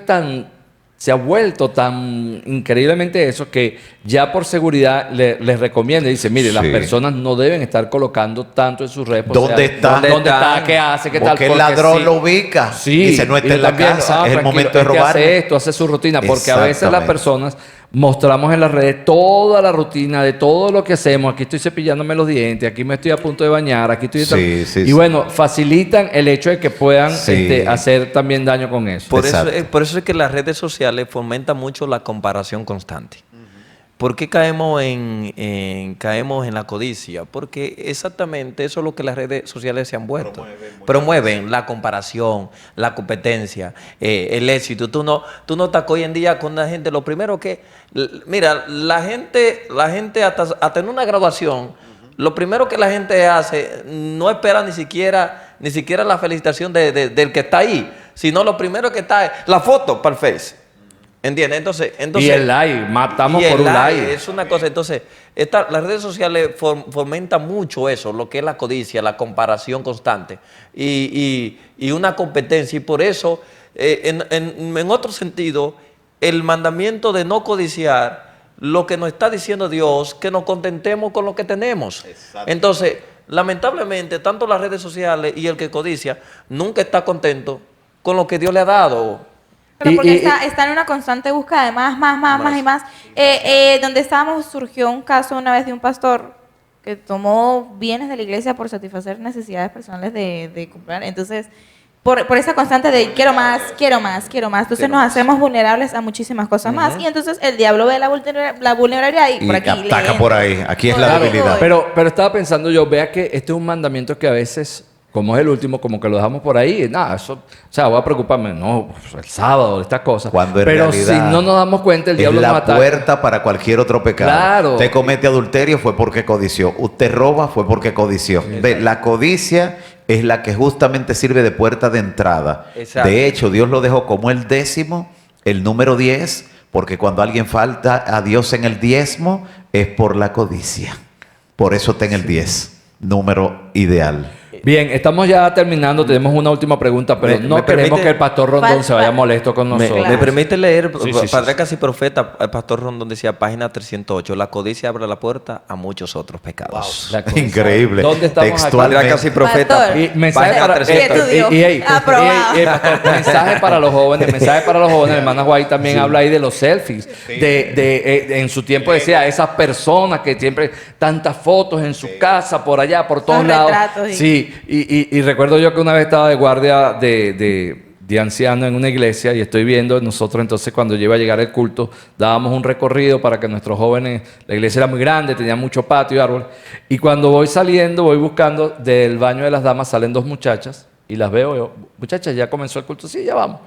se ha vuelto tan increíblemente eso que ya por seguridad les recomienda y dice, mire, las personas no deben estar colocando tanto en sus redes sociales. ¿Dónde está? ¿Dónde está? ¿Qué hace? ¿Qué tal? Porque el ladrón lo ubica. Sí. Dice, no está en la casa, es el momento de robar. Hace esto, hace su rutina. Porque a veces las personas mostramos en las redes toda la rutina de todo lo que hacemos. Aquí estoy cepillándome los dientes, aquí me estoy a punto de bañar, aquí estoy... y bueno, facilitan el hecho de que puedan hacer también daño con eso. Por eso es que las redes sociales fomentan mucho la comparación constante. ¿Por qué caemos en la codicia? Porque exactamente eso es lo que las redes sociales se han vuelto. Promueven la comparación, la competencia, el éxito. Tú notas que hoy en día con la gente, lo primero que... Mira, la gente hasta en una graduación, lo primero que la gente hace, no espera ni siquiera la felicitación del que está ahí, sino lo primero que está es la foto para el Face. ¿Entiendes? Entonces, y el like, matamos por un like. Es una cosa. Entonces, las redes sociales fomentan mucho eso, lo que es la codicia, la comparación constante y una competencia. Y por eso, en otro sentido, el mandamiento de no codiciar, lo que nos está diciendo Dios, que nos contentemos con lo que tenemos. Entonces, lamentablemente, tanto las redes sociales y el que codicia nunca está contento con lo que Dios le ha dado. Pero porque está en una constante búsqueda de más y más. Donde estábamos surgió un caso una vez de un pastor que tomó bienes de la iglesia por satisfacer necesidades personales de comprar. Entonces, por esa constante de quiero más. Entonces nos hacemos vulnerables a muchísimas cosas más. Y entonces el diablo ve la vulnerabilidad y por aquí ataca por ahí. Aquí es la debilidad. Pero estaba pensando yo, vea que este es un mandamiento que a veces como es el último, como que lo dejamos por ahí. Nada, eso, o sea, voy a preocuparme, no, pues, el sábado, estas cosas. Cuando en pero realidad si no nos damos cuenta, el es diablo nos la ataca. puerta para cualquier otro pecado. Claro. Usted comete adulterio fue porque codició. Usted roba fue porque codició. Ve, la codicia es la que justamente sirve de puerta de entrada. Exacto. De hecho, Dios lo dejó como el 10º, el número 10, porque cuando alguien falta a Dios en el diezmo es por la codicia. Por eso está en el 10, número ideal. Bien, estamos ya terminando. Tenemos una última pregunta, pero ¿Me no queremos permite? que el pastor Rondón se vaya molesto con Me, nosotros. me permite leer, Sí, sí, Padre sí. Casi Profeta, el pastor Rondón decía, página 308, la codicia abre la puerta a muchos otros pecados. La cosa. Increíble. ¿Dónde estamos aquí? Textual. Padre Casi Profeta, Pastor. Y mensaje página para 300. Aprobado. mensaje para los jóvenes, mensaje para los jóvenes. Hermana Guay también habla ahí de los selfies. En su tiempo decía, esas personas que siempre tantas fotos en su casa, por allá, por todos Los lados. retratos, Sí, y recuerdo yo que una vez estaba de guardia de anciano en una iglesia y estoy viendo, nosotros entonces cuando iba a llegar el culto, dábamos un recorrido para que nuestros jóvenes, la iglesia era muy grande, tenía mucho patio y árbol, y cuando voy saliendo, voy buscando del baño de las damas, salen dos muchachas y las veo, yo, muchachas, ya comenzó el culto, sí, ya vamos.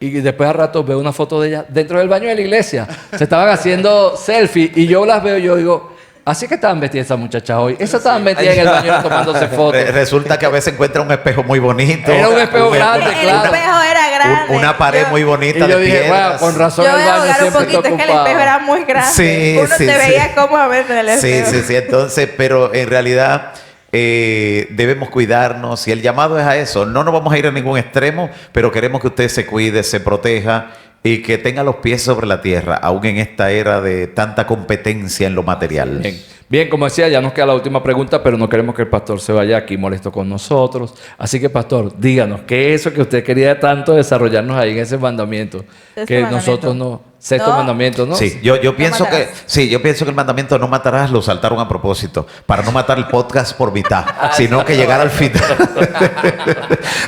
Y después a rato veo una foto de ellas dentro del baño de la iglesia, se estaban haciendo selfie y yo las veo, yo digo, así que estaban vestidas esas muchachas hoy. Esas estaban metidas en el baño tomándose fotos. Resulta que a veces encuentra un espejo muy bonito. Era un espejo grande, El claro. espejo era grande. Una pared Yo- muy Y bonita yo de dije, piedras. wow, con razón Yo el voy a baño ahogar un siempre poquito, está es que el ocupado. espejo era muy grande. Sí, Uno sí, te sí. veía cómodamente en el Sí, espejo. sí. Entonces, pero en realidad debemos cuidarnos y el llamado es a eso. No nos vamos a ir a ningún extremo, pero queremos que usted se cuide, se proteja y que tenga los pies sobre la tierra, aún en esta era de tanta competencia en lo material. Bien, como decía, ya nos queda la última pregunta, pero no queremos que el pastor se vaya aquí molesto con nosotros. Así que, pastor, díganos, ¿qué es eso que usted quería tanto desarrollarnos ahí en ese mandamiento? Sexto Que mandamiento. nosotros no... Sexto No. mandamiento, ¿no? Sí, yo pienso matarás. yo pienso que el mandamiento no matarás lo saltaron a propósito, para no matar el podcast por mitad, sino que llegar al final.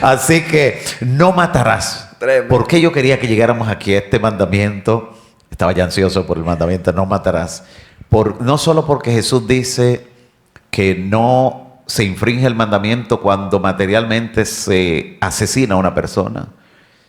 Así que no matarás. Tremendo. ¿Por qué yo quería que llegáramos aquí a este mandamiento? Estaba ya ansioso por el mandamiento, no matarás. No solo porque Jesús dice que no se infringe el mandamiento cuando materialmente se asesina a una persona,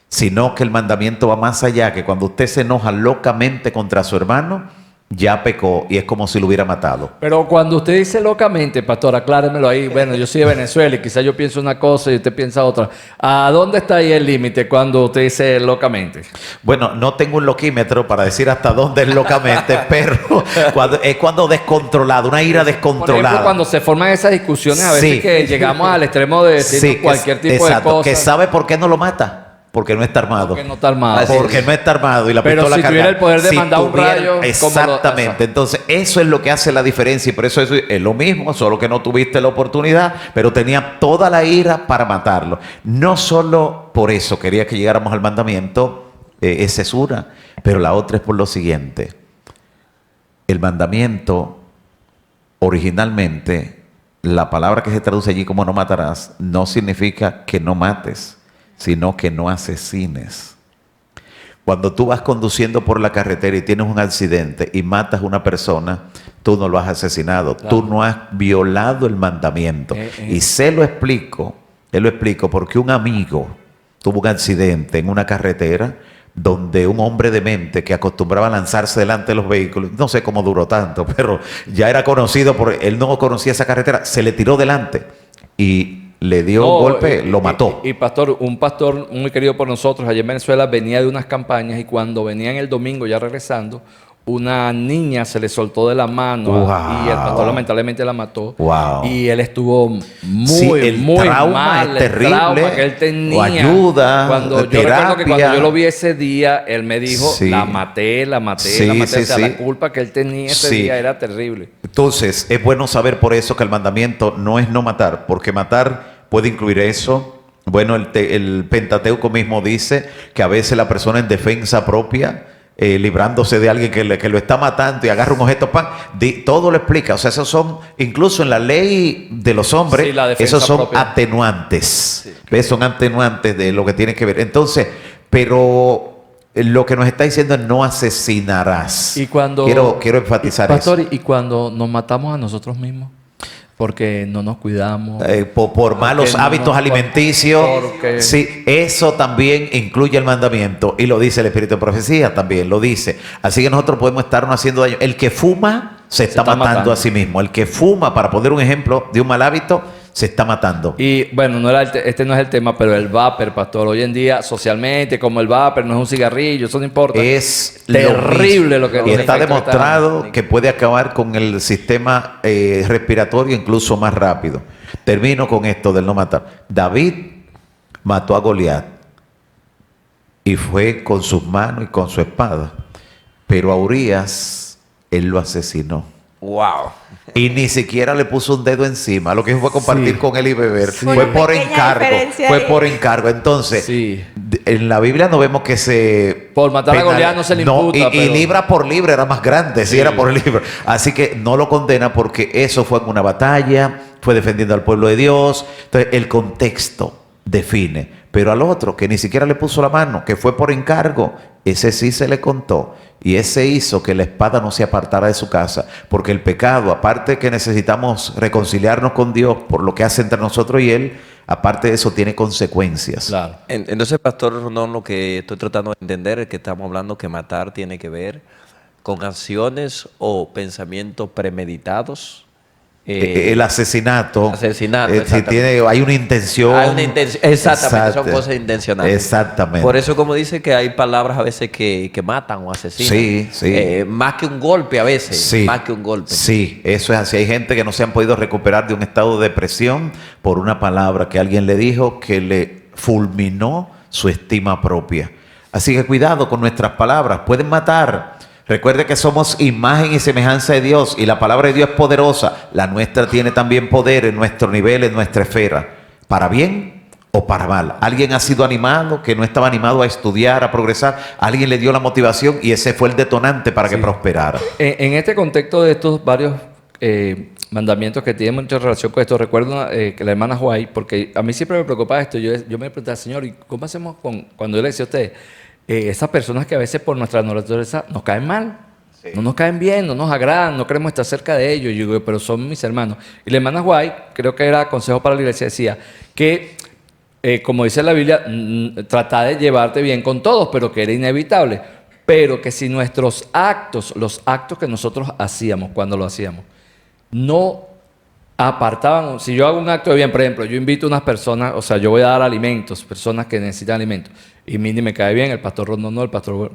sino que el mandamiento va más allá, que cuando usted se enoja locamente contra su hermano, ya pecó y es como si lo hubiera matado. Pero cuando usted dice locamente, pastor, acláremelo ahí. Bueno, yo soy de Venezuela y quizás yo pienso una cosa y usted piensa otra. ¿A dónde está ahí el límite cuando usted dice locamente? Bueno, no tengo un loquímetro para decir hasta dónde es locamente, pero es cuando descontrolado, una ira Por descontrolada. ejemplo, cuando se forman esas discusiones, a veces Sí. que llegamos al extremo de decir Sí, cualquier tipo exacto, de cosas. que sabe por qué no lo mata. Porque no está armado. Porque no está armado. Porque no está armado y la Pero pistola si tuviera cargada. el poder de mandar un tuviera- rayo, ¿cómo lo- Exactamente. Entonces, eso es lo que hace la diferencia. Y por eso es lo mismo, solo que no tuviste la oportunidad, pero tenía toda la ira para matarlo. No solo por eso quería que llegáramos al mandamiento, esa es una, pero la otra es por lo siguiente. El mandamiento, originalmente, la palabra que se traduce allí como no matarás, no significa que no mates, sino que no asesines. Cuando tú vas conduciendo por la carretera y tienes un accidente y matas a una persona, tú no lo has asesinado, tú no has violado el mandamiento. Y se lo explico porque un amigo tuvo un accidente en una carretera donde un hombre demente que acostumbraba a lanzarse delante de los vehículos, no sé cómo duró tanto, pero ya era conocido, él no conocía esa carretera, se le tiró delante y le dio un golpe, lo mató. Y pastor, un pastor muy querido por nosotros allá en Venezuela venía de unas campañas y cuando venían el domingo ya regresando, una niña se le soltó de la mano Wow. y el pastor lamentablemente la mató. Wow. Y él estuvo Sí, muy, el muy trauma mal. es El terrible. trauma que él tenía. O ayuda, Cuando yo terapia. recuerdo que cuando yo lo vi ese día, él me dijo, Sí. la maté. Sí, O sea, sí, la sí. culpa que él tenía ese Sí. día era terrible. Entonces, es bueno saber por eso que el mandamiento no es no matar, porque matar puede incluir eso. Bueno, el Pentateuco mismo dice que a veces la persona en defensa propia, librándose de alguien que lo está matando y agarra un objeto, todo lo explica. O sea, esos son, incluso en la ley de los hombres, Sí, la defensa esos son propia. atenuantes. ¿Ves? Son atenuantes de lo que tiene que ver. Entonces, pero lo que nos está diciendo es no asesinarás. Y cuando Quiero enfatizar pastor, eso. y cuando nos matamos a nosotros mismos. porque no nos cuidamos. Por malos no hábitos nos- alimenticios. porque- Sí, eso también incluye el mandamiento. Y lo dice el Espíritu de Profecía también, lo dice. Así que nosotros podemos estarnos haciendo daño. El que fuma se está matando a sí mismo. El que fuma, para poner un ejemplo de un mal hábito, se está matando. Y bueno, este no es el tema, pero el vapor, pastor, hoy en día socialmente, como el vapor no es un cigarrillo, eso no importa. Es terrible lo mismo. lo que Y está efectos demostrado que puede acabar con el sistema respiratorio incluso más rápido. Termino con esto del no matar. David mató a Goliat y fue con sus manos y con su espada. Pero a Urías él lo asesinó. Wow. Y ni siquiera le puso un dedo encima. Lo que hizo fue compartir con él y beber. Sí. Fue Una por pequeña encargo. diferencia Fue ahí. por encargo. Entonces, Sí. en la Biblia no vemos que se... Por matar a Goliat no se le imputa, y pero- libra por libra era más grande, si Sí. era por libra. Así que no lo condena porque eso fue en una batalla, fue defendiendo al pueblo de Dios. Entonces, el contexto define. Pero al otro, que ni siquiera le puso la mano, que fue por encargo, ese sí se le contó. Y ese hizo que la espada no se apartara de su casa. Porque el pecado, aparte de que necesitamos reconciliarnos con Dios por lo que hace entre nosotros y Él, aparte de eso tiene consecuencias. Claro. Entonces, Pastor Rondón, lo que estoy tratando de entender es que estamos hablando que matar tiene que ver con acciones o pensamientos premeditados. El asesinato. Asesinato, Si exactamente. hay una intención. Hay una exactamente, son Exacto. cosas intencionales. Exactamente. Por eso, como dice, que hay palabras a veces que matan o asesinan. Sí, sí. Más que un golpe a veces. Sí. Más que un golpe. Sí, eso es así. Hay gente que no se han podido recuperar de un estado de depresión por una palabra que alguien le dijo que le fulminó su estima propia. Así que cuidado con nuestras palabras. Pueden matar. Recuerde que somos imagen y semejanza de Dios y la palabra de Dios es poderosa. La nuestra tiene también poder en nuestro nivel, en nuestra esfera. Para bien o para mal. Alguien ha sido animado, que no estaba animado a estudiar, a progresar. Alguien le dio la motivación y ese fue el detonante para que prosperara. En este contexto de estos varios mandamientos que tienen mucha relación con esto, recuerdo que la hermana Juay, porque a mí siempre me preocupaba esto, yo me preguntaba, Señor, ¿y cómo hacemos cuando yo le decía a usted, esas personas que a veces por nuestra naturaleza nos caen mal? Sí. No nos caen bien, no nos agradan, no queremos estar cerca de ellos. Y yo digo, pero son mis hermanos. Y la hermana White, creo que era consejo para la iglesia, decía que, como dice la Biblia, trata de llevarte bien con todos, pero que era inevitable. Pero que si nuestros actos, los actos que nosotros hacíamos cuando lo hacíamos, no apartaban, si yo hago un acto de bien, por ejemplo, yo invito a unas personas, o sea, yo voy a dar alimentos, personas que necesitan alimentos, y Mindy me cae bien, el pastor Rondón no, el pastor,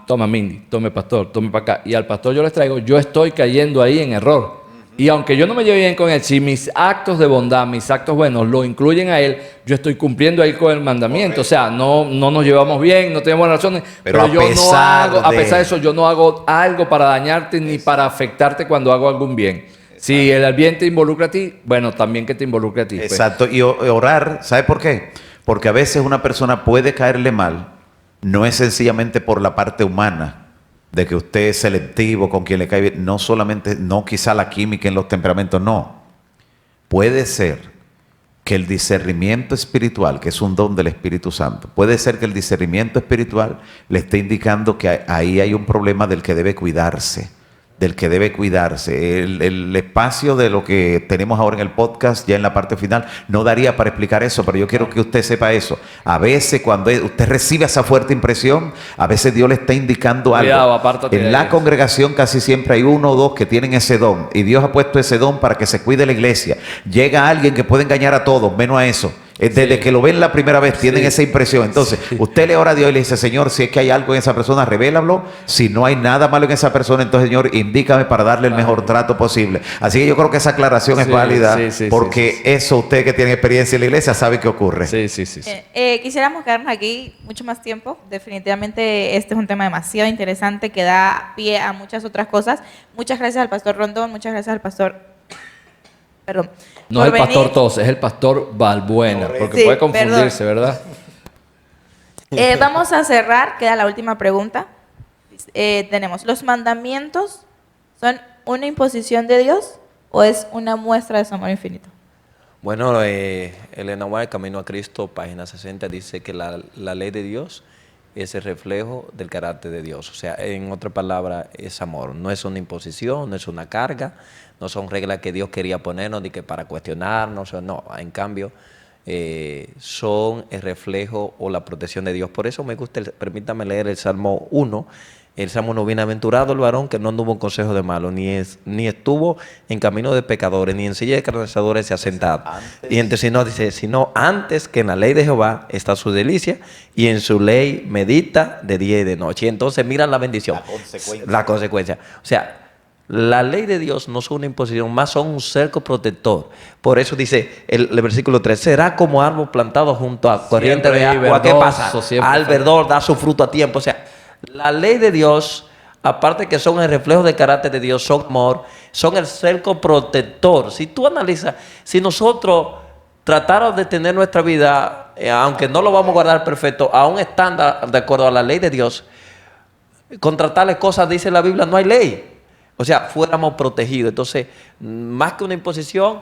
toma Mindy, tome pastor, tome para acá, y al pastor yo les traigo, yo estoy cayendo ahí en error, y aunque yo no me lleve bien con él, si mis actos de bondad, mis actos buenos lo incluyen a él, yo estoy cumpliendo ahí con el mandamiento. O sea, no nos llevamos bien, no tenemos relaciones, pero yo no hago, a pesar de eso, yo no hago algo para dañarte ni para afectarte cuando hago algún bien. Si el bien te involucra a ti, bueno, también que te involucre a ti. Pues. Exacto. Y orar, ¿sabe por qué? Porque a veces una persona puede caerle mal, no es sencillamente por la parte humana, de que usted es selectivo con quien le cae bien, no solamente, no quizá la química en los temperamentos, no. Puede ser que el discernimiento espiritual, que es un don del Espíritu Santo, puede ser que el discernimiento espiritual le esté indicando que ahí hay un problema del que debe cuidarse. El espacio de lo que tenemos ahora en el podcast, ya en la parte final, no daría para explicar eso, pero yo quiero que usted sepa eso. A veces cuando usted recibe esa fuerte impresión, a veces Dios le está indicando Cuidado, algo. apártate En de la ellos. congregación casi siempre hay uno o dos que tienen ese don, y Dios ha puesto ese don para que se cuide la iglesia. Llega alguien que puede engañar a todos, menos a eso. Desde que lo ven la primera vez tienen esa impresión. Entonces, usted le ora a Dios y le dice, Señor, si es que hay algo en esa persona, revélalo. Si no hay nada malo en esa persona, entonces, Señor, indícame para darle el mejor trato posible. Así que yo creo que esa aclaración es válida, porque eso usted que tiene experiencia en la iglesia sabe que ocurre. Sí. Quisiéramos quedarnos aquí mucho más tiempo. Definitivamente este es un tema demasiado interesante que da pie a muchas otras cosas. Muchas gracias al pastor Rondón, muchas gracias al pastor... Perdón. No es el pastor Tos, es el pastor Balbuena, porque Sí, puede confundirse, ¿verdad? Vamos a cerrar, queda la última pregunta. Tenemos, ¿los mandamientos son una imposición de Dios o es una muestra de su amor infinito? Bueno, Elena White, Camino a Cristo, página 60, dice que la ley de Dios es el reflejo del carácter de Dios. O sea, en otra palabra, es amor. No es una imposición, no es una carga, no son reglas que Dios quería ponernos ni que para cuestionarnos. No, en cambio, son el reflejo o la protección de Dios. Por eso me gusta, permítame leer el Salmo 1. El Salmo 1, bienaventurado el varón que no anduvo en consejo de malos, ni estuvo en camino de pecadores, ni en silla de escarnecedores se ha sentado. Y entonces dice, sino antes que en la ley de Jehová está su delicia, y en su ley medita de día y de noche. Y entonces mira la bendición. La consecuencia. O sea, la ley de Dios no son una imposición, más son un cerco protector. Por eso dice el versículo 3, será como árbol plantado junto a corriente de agua. ¿Qué pasa? Al verdor da su fruto a tiempo. O sea, la ley de Dios, aparte que son el reflejo del carácter de Dios, son amor, son el cerco protector. Si tú analizas, si nosotros tratáramos de tener nuestra vida, aunque no lo vamos a guardar perfecto, a un estándar de acuerdo a la ley de Dios, contra tales cosas, dice la Biblia, no hay ley. O sea, fuéramos protegidos. Entonces, más que una imposición,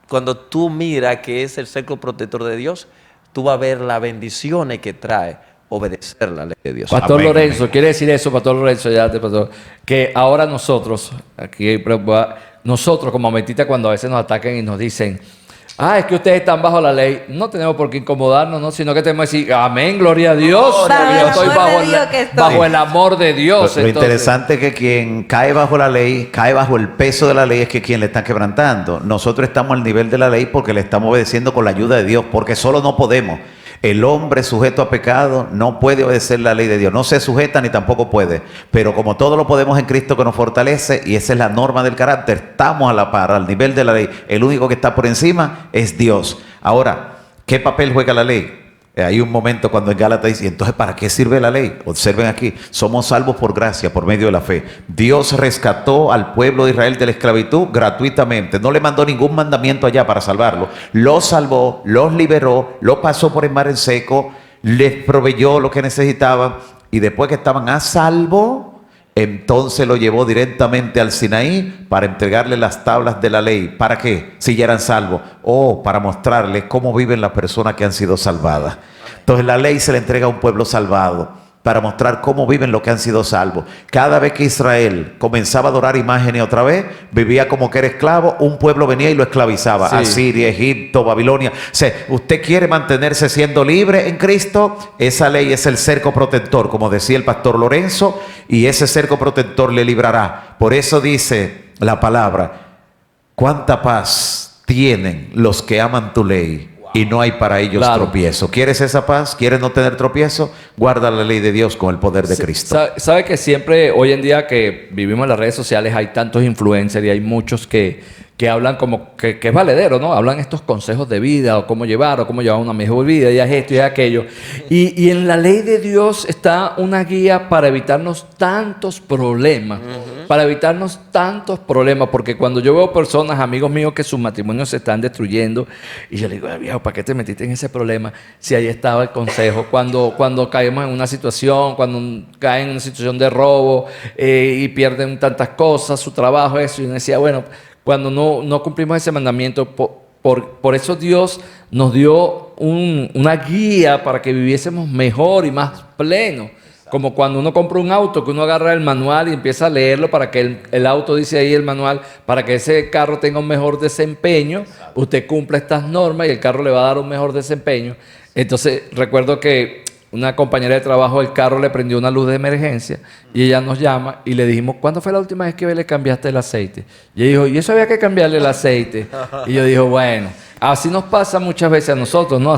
cuando tú miras que es el cerco protector de Dios, tú vas a ver las bendiciones que trae obedecer la ley de Dios. Pastor Amén. Lorenzo, quiere decir eso, Pastor Lorenzo, que ahora nosotros, nosotros como adventistas, cuando a veces nos atacan y nos dicen, es que ustedes están bajo la ley, no tenemos por qué incomodarnos, ¿no? Sino que tenemos que decir, amén, gloria a Dios, yo estoy bajo el amor de Dios. Lo interesante es que quien cae bajo la ley, cae bajo el peso de la ley, es que quien le está quebrantando. Nosotros estamos al nivel de la ley porque le estamos obedeciendo con la ayuda de Dios, porque solo no podemos. El hombre sujeto a pecado no puede obedecer la ley de Dios, no se sujeta ni tampoco puede, pero como todo lo podemos en Cristo que nos fortalece, y esa es la norma del carácter, estamos a la par, al nivel de la ley. El único que está por encima es Dios. Ahora, ¿qué papel juega la ley? Hay un momento cuando en Gálatas dice, entonces ¿para qué sirve la ley? Observen aquí, somos salvos por gracia, por medio de la fe. Dios rescató al pueblo de Israel de la esclavitud gratuitamente, no le mandó ningún mandamiento allá para salvarlo. Los salvó, los liberó, los pasó por el mar en seco, les proveyó lo que necesitaban, y después que estaban a salvo, entonces lo llevó directamente al Sinaí para entregarle las tablas de la ley. ¿Para qué? Si ya eran salvos. Para mostrarles cómo viven las personas que han sido salvadas. Entonces la ley se le entrega a un pueblo salvado para mostrar cómo viven los que han sido salvos. Cada vez que Israel comenzaba a adorar imágenes otra vez, vivía como que era esclavo, un pueblo venía y lo esclavizaba. Sí. Asiria, Egipto, Babilonia. O sea, usted quiere mantenerse siendo libre en Cristo, esa ley es el cerco protector, como decía el pastor Lorenzo, y ese cerco protector le librará. Por eso dice la palabra, cuánta paz tienen los que aman tu ley, y no hay para ellos tropiezo. ¿Quieres esa paz? ¿Quieres no tener tropiezo? Guarda la ley de Dios con el poder de Cristo. ¿Sabe que siempre, hoy en día que vivimos en las redes sociales, hay tantos influencers y hay muchos que hablan como que es valedero, ¿no? Hablan estos consejos de vida, o cómo llevar una mejor vida, y es esto y es aquello. Y en la ley de Dios está una guía para evitarnos tantos problemas. Para evitarnos tantos problemas, porque cuando yo veo personas, amigos míos, que sus matrimonios se están destruyendo, y yo le digo, viejo, ¿para qué te metiste en ese problema? Si ahí estaba el consejo. Cuando caemos en una situación, cuando caen en una situación de robo, y pierden tantas cosas, su trabajo, eso, y uno decía, bueno, cuando no cumplimos ese mandamiento, por eso Dios nos dio una guía para que viviésemos mejor y más pleno. Como cuando uno compra un auto, que uno agarra el manual y empieza a leerlo para que el auto, dice ahí el manual, para que ese carro tenga un mejor desempeño. Usted cumple estas normas y el carro le va a dar un mejor desempeño. Entonces, recuerdo que una compañera de trabajo, el carro le prendió una luz de emergencia y ella nos llama y le dijimos, ¿cuándo fue la última vez que le cambiaste el aceite? Y ella dijo, ¿y eso había que cambiarle el aceite? Y yo dije, bueno, así nos pasa muchas veces a nosotros, ¿no?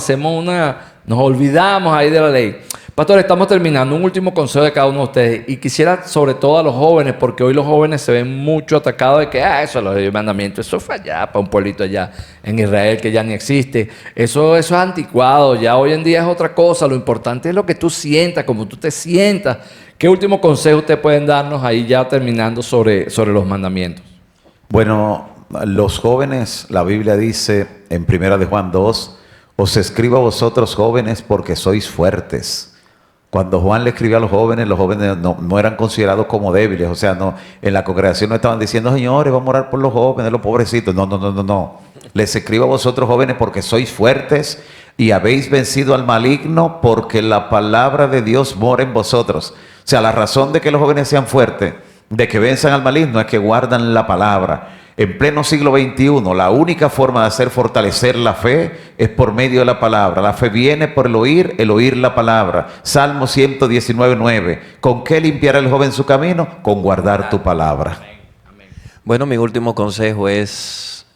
Nos olvidamos ahí de la ley. Pastor, estamos terminando. Un último consejo de cada uno de ustedes. Y quisiera, sobre todo a los jóvenes, porque hoy los jóvenes se ven mucho atacados de que, eso es los mandamientos. Eso fue allá, para un pueblito allá en Israel que ya ni existe. Eso es anticuado. Ya hoy en día es otra cosa. Lo importante es lo que tú sientas, como tú te sientas. ¿Qué último consejo ustedes pueden darnos ahí ya terminando sobre los mandamientos? Bueno, los jóvenes, la Biblia dice en 1 de Juan 2, os escribo a vosotros jóvenes porque sois fuertes. Cuando Juan le escribió a los jóvenes no eran considerados como débiles. O sea, no, en la congregación no estaban diciendo, señores, vamos a orar por los jóvenes, los pobrecitos. No. Les escribo a vosotros jóvenes porque sois fuertes, y habéis vencido al maligno porque la palabra de Dios mora en vosotros. O sea, la razón de que los jóvenes sean fuertes, de que venzan al maligno, es que guardan la palabra. En pleno siglo XXI, la única forma de hacer fortalecer la fe es por medio de la palabra. La fe viene por el oír la palabra. Salmo 119:9. ¿Con qué limpiará el joven su camino? Con guardar tu palabra. Bueno, mi último consejo es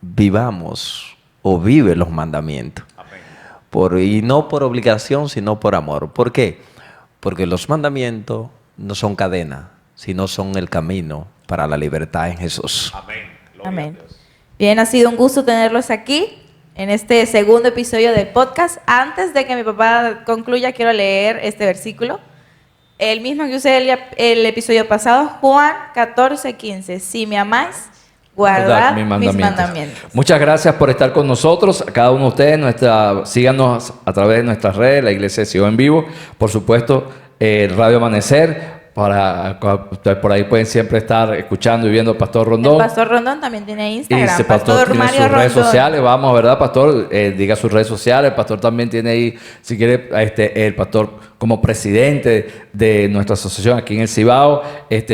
vivamos o vive los mandamientos. Y no por obligación, sino por amor. ¿Por qué? Porque los mandamientos no son cadena, sino son el camino para la libertad en Jesús. Amén. Bien, ha sido un gusto tenerlos aquí en este segundo episodio del podcast. Antes de que mi papá concluya, quiero leer este versículo. El mismo que usé el episodio pasado, Juan 14:15. Si me amáis, guardad mis mandamientos. Muchas gracias por estar con nosotros. A cada uno de ustedes, síganos a través de nuestras redes, la Iglesia de Sion en Vivo. Por supuesto, Radio Amanecer. Por ahí pueden siempre estar escuchando y viendo al Pastor Rondón. El Pastor Rondón también tiene Instagram. Y ese pastor tiene Mario sus redes Rondón. sociales. Vamos, ¿verdad, Pastor? Diga sus redes sociales. El Pastor también tiene ahí, si quiere, el Pastor como presidente de nuestra asociación aquí en el Cibao.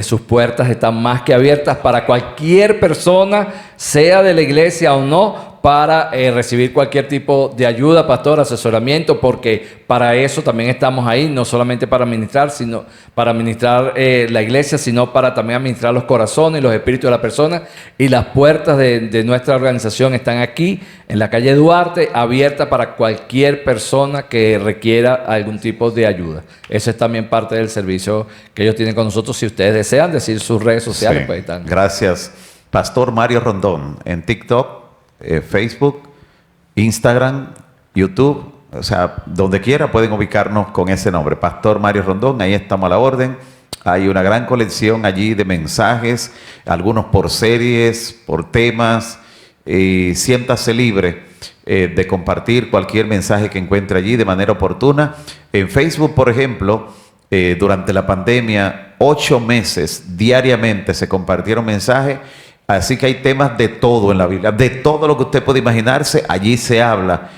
Sus puertas están más que abiertas para cualquier persona, sea de la iglesia o no, para recibir cualquier tipo de ayuda, pastor, asesoramiento, porque para eso también estamos ahí, no solamente para ministrar, sino para ministrar la iglesia, sino para también administrar los corazones y los espíritus de la persona. Y las puertas de nuestra organización están aquí, en la calle Duarte, abiertas para cualquier persona que requiera algún tipo de ayuda. Eso es también parte del servicio que ellos tienen con nosotros. Si ustedes desean decir sus redes sociales, Sí. pues ahí están. Gracias. Pastor Mario Rondón en TikTok, Facebook, Instagram, YouTube, o sea, donde quiera pueden ubicarnos con ese nombre, Pastor Mario Rondón. Ahí estamos a la orden. Hay una gran colección allí de mensajes, algunos por series, por temas. Siéntase libre de compartir cualquier mensaje que encuentre allí de manera oportuna. En Facebook, por ejemplo, durante la pandemia, 8 meses diariamente se compartieron mensajes. Así que hay temas de todo en la Biblia, de todo lo que usted puede imaginarse, allí se habla,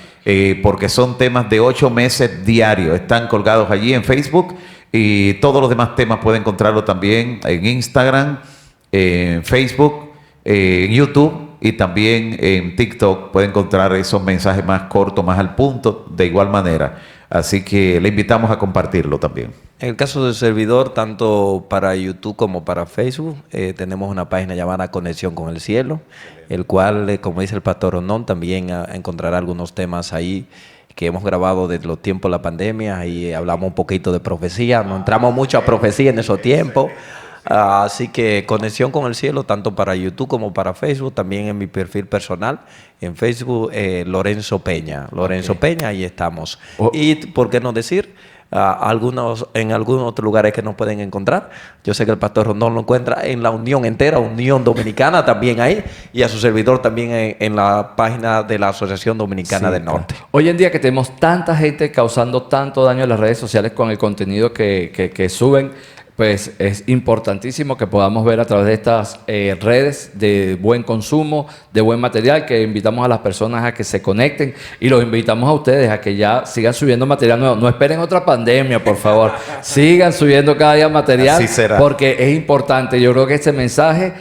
porque son temas de 8 meses diarios. Están colgados allí en Facebook y todos los demás temas puede encontrarlo también en Instagram, en Facebook, en YouTube y también en TikTok. Puede encontrar esos mensajes más cortos, más al punto, de igual manera. Así que le invitamos a compartirlo también. En el caso del servidor, tanto para YouTube como para Facebook, tenemos una página llamada Conexión con el Cielo, el cual, como dice el Pastor Rondón, también encontrará algunos temas ahí que hemos grabado desde los tiempos de la pandemia y hablamos un poquito de profecía. No entramos mucho a profecía en esos tiempos. Así que Conexión con el Cielo, tanto para YouTube como para Facebook, también en mi perfil personal, en Facebook, Lorenzo Peña. Lorenzo Peña, ahí estamos. Y, ¿por qué no decir? En algunos otros lugares que nos pueden encontrar. Yo sé que el Pastor Rondón lo encuentra en la Unión entera, Unión Dominicana también ahí, y a su servidor también en la página de la Asociación Dominicana del Norte. Hoy en día que tenemos tanta gente causando tanto daño en las redes sociales con el contenido que suben, pues es importantísimo que podamos ver a través de estas redes de buen consumo, de buen material, que invitamos a las personas a que se conecten y los invitamos a ustedes a que ya sigan subiendo material nuevo. No esperen otra pandemia, por favor. Sigan subiendo cada día material. Así será. Porque es importante. Yo creo que este mensaje,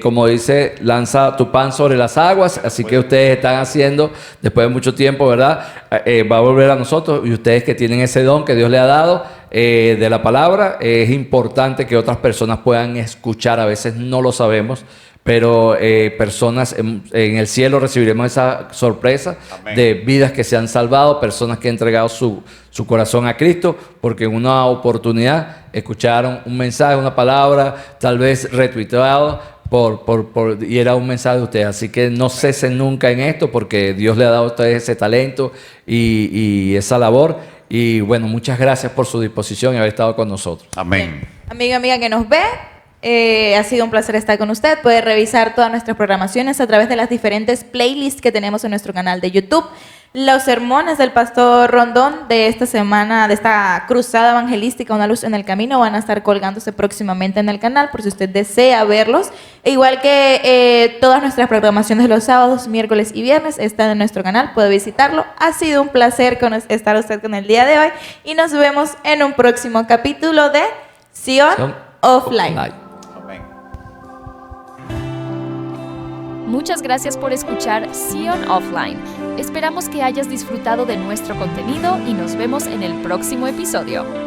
como dice, lanza tu pan sobre las aguas. Así que ustedes están haciendo, después de mucho tiempo, ¿verdad? Va a volver a nosotros, y ustedes que tienen ese don que Dios le ha dado, de la palabra, es importante que otras personas puedan escuchar. A veces no lo sabemos, pero personas en el cielo recibiremos esa sorpresa. Amén. De vidas que se han salvado, personas que han entregado su corazón a Cristo, porque en una oportunidad escucharon un mensaje, una palabra, tal vez retuiteado, y era un mensaje de ustedes. Así que no cesen nunca en esto, porque Dios le ha dado a ustedes ese talento y esa labor. Y bueno, muchas gracias por su disposición y haber estado con nosotros. Amén. Amiga que nos ve, ha sido un placer estar con usted. Puede revisar todas nuestras programaciones a través de las diferentes playlists que tenemos en nuestro canal de YouTube. Los sermones del pastor Rondón de esta semana, de esta cruzada evangelística, Una luz en el camino, van a estar colgándose próximamente en el canal por si usted desea verlos. E igual que todas nuestras programaciones de los sábados, miércoles y viernes están en nuestro canal, puede visitarlo. Ha sido un placer estar usted con el día de hoy y nos vemos en un próximo capítulo de Sion Offline. Muchas gracias por escuchar Sion Offline. Esperamos que hayas disfrutado de nuestro contenido y nos vemos en el próximo episodio.